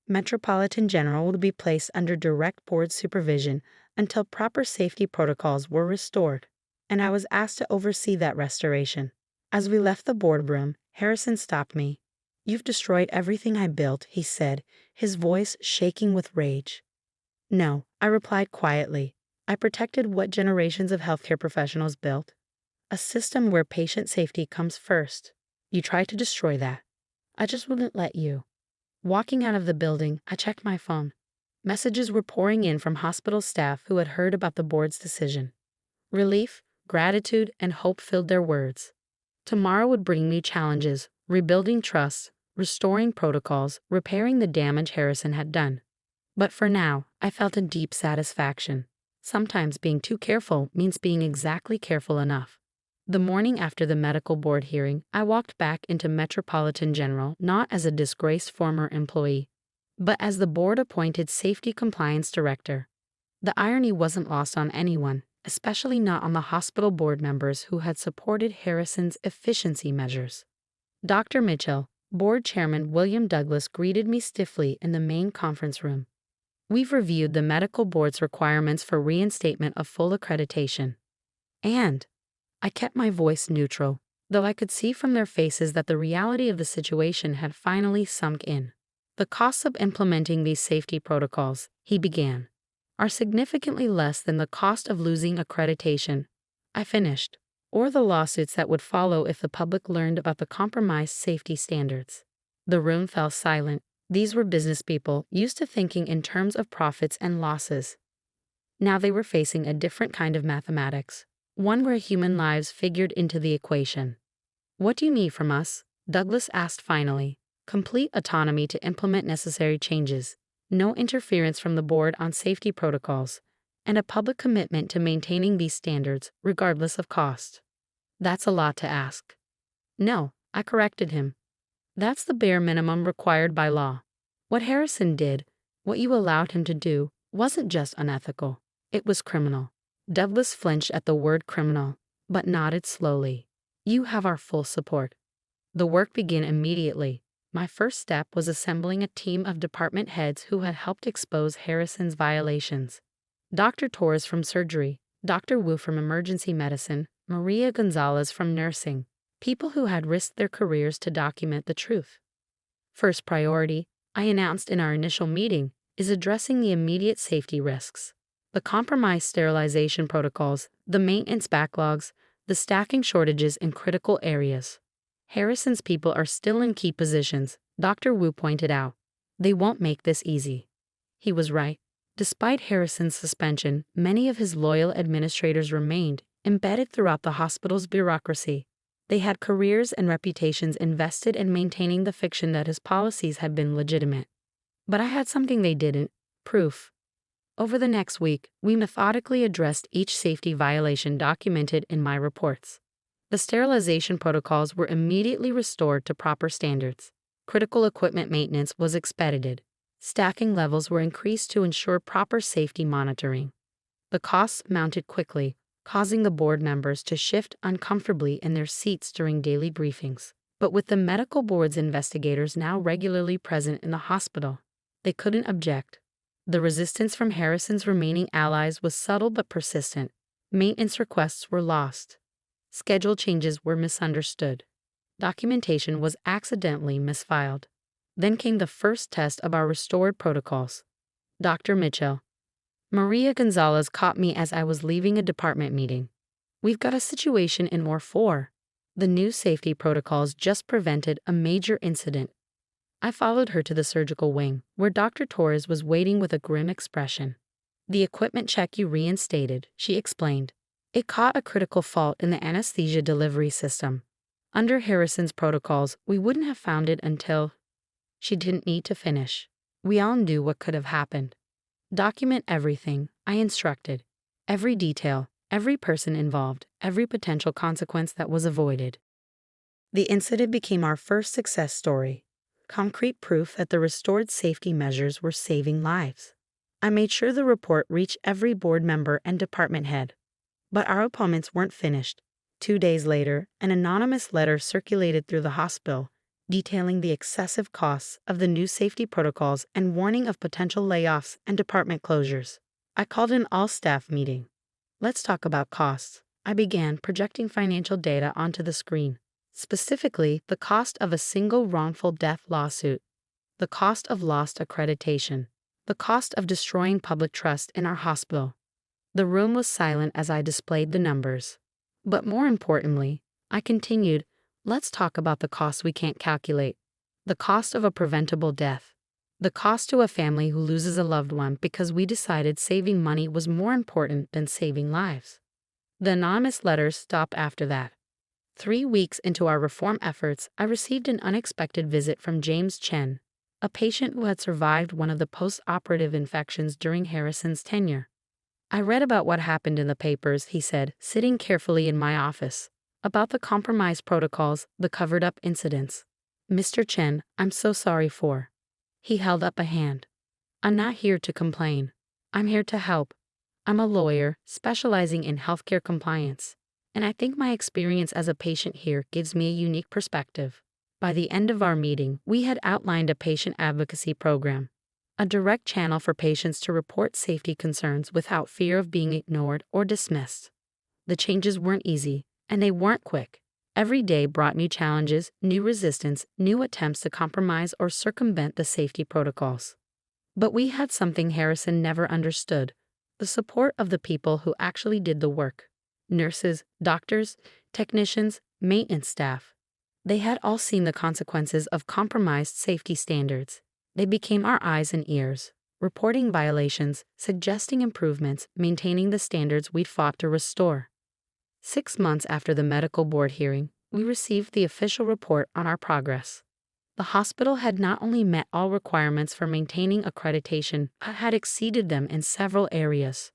Metropolitan General would be placed under direct board supervision until proper safety protocols were restored, and I was asked to oversee that restoration. As we left the boardroom, Harrison stopped me. You've destroyed everything I built, he said, his voice shaking with rage. No, I replied quietly. I protected what generations of healthcare professionals built. A system where patient safety comes first. You tried to destroy that. I just wouldn't let you. Walking out of the building, I checked my phone. Messages were pouring in from hospital staff who had heard about the board's decision. Relief, gratitude, and hope filled their words. Tomorrow would bring new challenges, rebuilding trust, restoring protocols, repairing the damage Harrison had done. But for now, I felt a deep satisfaction. Sometimes being too careful means being exactly careful enough. The morning after the medical board hearing, I walked back into Metropolitan General not as a disgraced former employee, but as the board-appointed safety compliance director. The irony wasn't lost on anyone, especially not on the hospital board members who had supported Harrison's efficiency measures. Dr. Mitchell, board chairman William Douglas greeted me stiffly in the main conference room. We've reviewed the medical board's requirements for reinstatement of full accreditation. And I kept my voice neutral, though I could see from their faces that the reality of the situation had finally sunk in. The costs of implementing these safety protocols, he began, are significantly less than the cost of losing accreditation. I finished, or the lawsuits that would follow if the public learned about the compromised safety standards. The room fell silent. These were business people used to thinking in terms of profits and losses. Now they were facing a different kind of mathematics. One where human lives figured into the equation. What do you need from us? Douglas asked finally. Complete autonomy to implement necessary changes, no interference from the board on safety protocols, and a public commitment to maintaining these standards regardless of cost. That's a lot to ask. No, I corrected him. That's the bare minimum required by law. What Harrison did, what you allowed him to do, wasn't just unethical. It was criminal. Douglas flinched at the word criminal, but nodded slowly. You have our full support. The work began immediately. My first step was assembling a team of department heads who had helped expose Harrison's violations. Dr. Torres from surgery, Dr. Wu from emergency medicine, Maria Gonzalez from nursing, people who had risked their careers to document the truth. First priority, I announced in our initial meeting, is addressing the immediate safety risks. The compromised sterilization protocols, the maintenance backlogs, the stacking shortages in critical areas. Harrison's people are still in key positions, Dr. Wu pointed out. They won't make this easy. He was right. Despite Harrison's suspension, many of his loyal administrators remained, embedded throughout the hospital's bureaucracy. They had careers and reputations invested in maintaining the fiction that his policies had been legitimate. But I had something they didn't: proof. Over the next week, we methodically addressed each safety violation documented in my reports. The sterilization protocols were immediately restored to proper standards. Critical equipment maintenance was expedited. Stacking levels were increased to ensure proper safety monitoring. The costs mounted quickly, causing the board members to shift uncomfortably in their seats during daily briefings. But with the medical board's investigators now regularly present in the hospital, they couldn't object. The resistance from Harrison's remaining allies was subtle but persistent. Maintenance requests were lost. Schedule changes were misunderstood. Documentation was accidentally misfiled. Then came the first test of our restored protocols. Dr. Mitchell. Maria Gonzalez caught me as I was leaving a department meeting. We've got a situation in War 4. The new safety protocols just prevented a major incident. I followed her to the surgical wing, where Dr. Torres was waiting with a grim expression. The equipment check you reinstated, she explained. It caught a critical fault in the anesthesia delivery system. Under Harrison's protocols, we wouldn't have found it until... She didn't need to finish. We all knew what could have happened. Document everything, I instructed. Every detail, every person involved, every potential consequence that was avoided. The incident became our first success story. Concrete proof that the restored safety measures were saving lives. I made sure the report reached every board member and department head. But our opponents weren't finished. 2 days later, an anonymous letter circulated through the hospital, detailing the excessive costs of the new safety protocols and warning of potential layoffs and department closures. I called an all-staff meeting. Let's talk about costs. I began projecting financial data onto the screen. Specifically, the cost of a single wrongful death lawsuit, the cost of lost accreditation, the cost of destroying public trust in our hospital. The room was silent as I displayed the numbers. But more importantly, I continued, let's talk about the costs we can't calculate. The cost of a preventable death. The cost to a family who loses a loved one because we decided saving money was more important than saving lives. The anonymous letters stopped after that. 3 weeks into our reform efforts, I received an unexpected visit from James Chen, a patient who had survived one of the post-operative infections during Harrison's tenure. I read about what happened in the papers, he said, sitting carefully in my office. About the compromised protocols, the covered-up incidents. Mr. Chen, I'm so sorry for. He held up a hand. I'm not here to complain. I'm here to help. I'm a lawyer, specializing in healthcare compliance. And I think my experience as a patient here gives me a unique perspective. By the end of our meeting, we had outlined a patient advocacy program. A direct channel for patients to report safety concerns without fear of being ignored or dismissed. The changes weren't easy, and they weren't quick. Every day brought new challenges, new resistance, new attempts to compromise or circumvent the safety protocols. But we had something Harrison never understood: the support of the people who actually did the work. Nurses, doctors, technicians, maintenance staff. They had all seen the consequences of compromised safety standards. They became our eyes and ears, reporting violations, suggesting improvements, maintaining the standards we'd fought to restore. 6 months after the medical board hearing, we received the official report on our progress. The hospital had not only met all requirements for maintaining accreditation, but had exceeded them in several areas.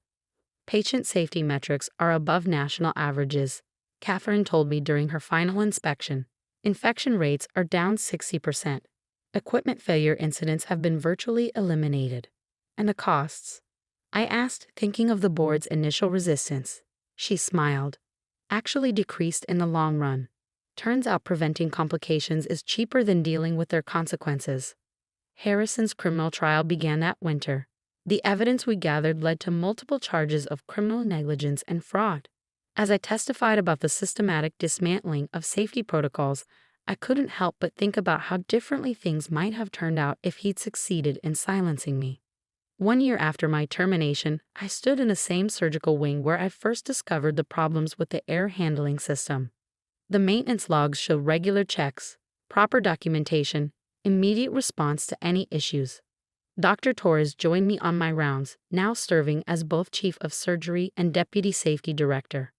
Patient safety metrics are above national averages, Catherine told me during her final inspection. Infection rates are down 60%. Equipment failure incidents have been virtually eliminated. And the costs? I asked, thinking of the board's initial resistance. She smiled. Actually decreased in the long run. Turns out preventing complications is cheaper than dealing with their consequences. Harrison's criminal trial began that winter. The evidence we gathered led to multiple charges of criminal negligence and fraud. As I testified about the systematic dismantling of safety protocols, I couldn't help but think about how differently things might have turned out if he'd succeeded in silencing me. 1 year after my termination, I stood in the same surgical wing where I first discovered the problems with the air handling system. The maintenance logs show regular checks, proper documentation, immediate response to any issues. Dr. Torres joined me on my rounds, now serving as both Chief of Surgery and Deputy Safety Director.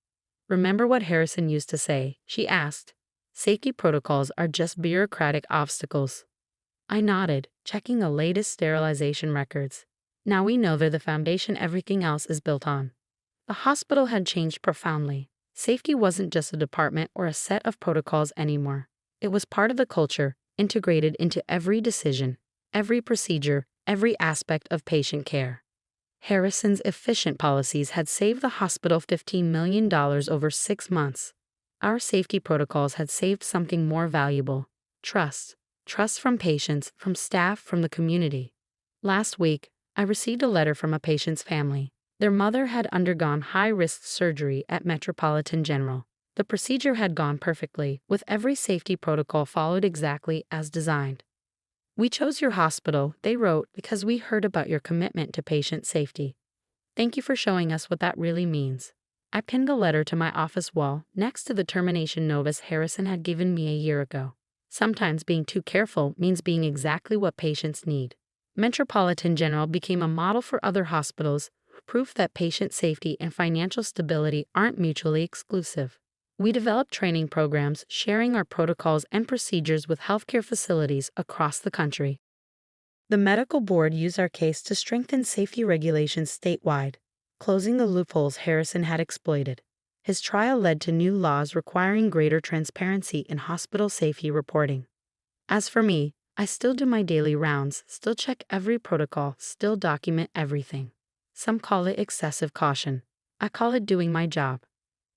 "Remember what Harrison used to say?" she asked. "Safety protocols are just bureaucratic obstacles." I nodded, checking the latest sterilization records. Now we know they're the foundation everything else is built on. The hospital had changed profoundly. Safety wasn't just a department or a set of protocols anymore. It was part of the culture, integrated into every decision, every procedure, every aspect of patient care. Harrison's efficient policies had saved the hospital $15 million over 6 months. Our safety protocols had saved something more valuable: trust. Trust from patients, from staff, from the community. Last week, I received a letter from a patient's family. Their mother had undergone high-risk surgery at Metropolitan General. The procedure had gone perfectly, with every safety protocol followed exactly as designed. "We chose your hospital," they wrote, "because we heard about your commitment to patient safety. Thank you for showing us what that really means." I pinned a letter to my office wall next to the termination notice Harrison had given me a year ago. Sometimes being too careful means being exactly what patients need. Metropolitan General became a model for other hospitals, proof that patient safety and financial stability aren't mutually exclusive. We developed training programs sharing our protocols and procedures with healthcare facilities across the country. The medical board used our case to strengthen safety regulations statewide, closing the loopholes Harrison had exploited. His trial led to new laws requiring greater transparency in hospital safety reporting. As for me, I still do my daily rounds, still check every protocol, still document everything. Some call it excessive caution. I call it doing my job.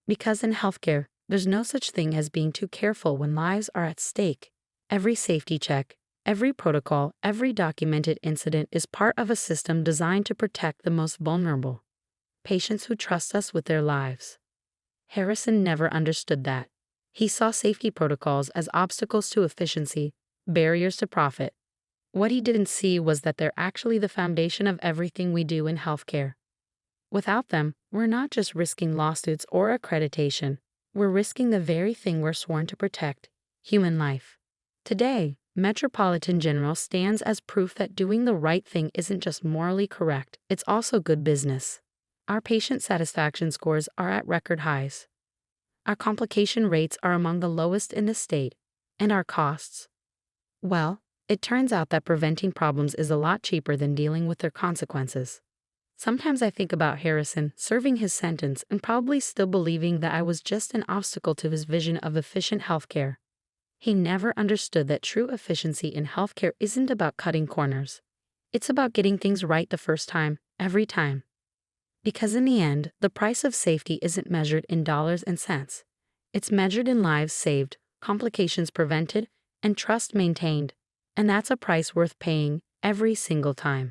Because in healthcare, there's no such thing as being too careful when lives are at stake. Every safety check, every protocol, every documented incident is part of a system designed to protect the most vulnerable: patients who trust us with their lives. Harrison never understood that. He saw safety protocols as obstacles to efficiency, barriers to profit. What he didn't see was that they're actually the foundation of everything we do in healthcare. Without them, we're not just risking lawsuits or accreditation, we're risking the very thing we're sworn to protect: human life. Today, Metropolitan General stands as proof that doing the right thing isn't just morally correct, it's also good business. Our patient satisfaction scores are at record highs. Our complication rates are among the lowest in the state. And our costs? Well, it turns out that preventing problems is a lot cheaper than dealing with their consequences. Sometimes I think about Harrison serving his sentence and probably still believing that I was just an obstacle to his vision of efficient healthcare. He never understood that true efficiency in healthcare isn't about cutting corners. It's about getting things right the first time, every time. Because in the end, the price of safety isn't measured in dollars and cents. It's measured in lives saved, complications prevented, and trust maintained. And that's a price worth paying every single time.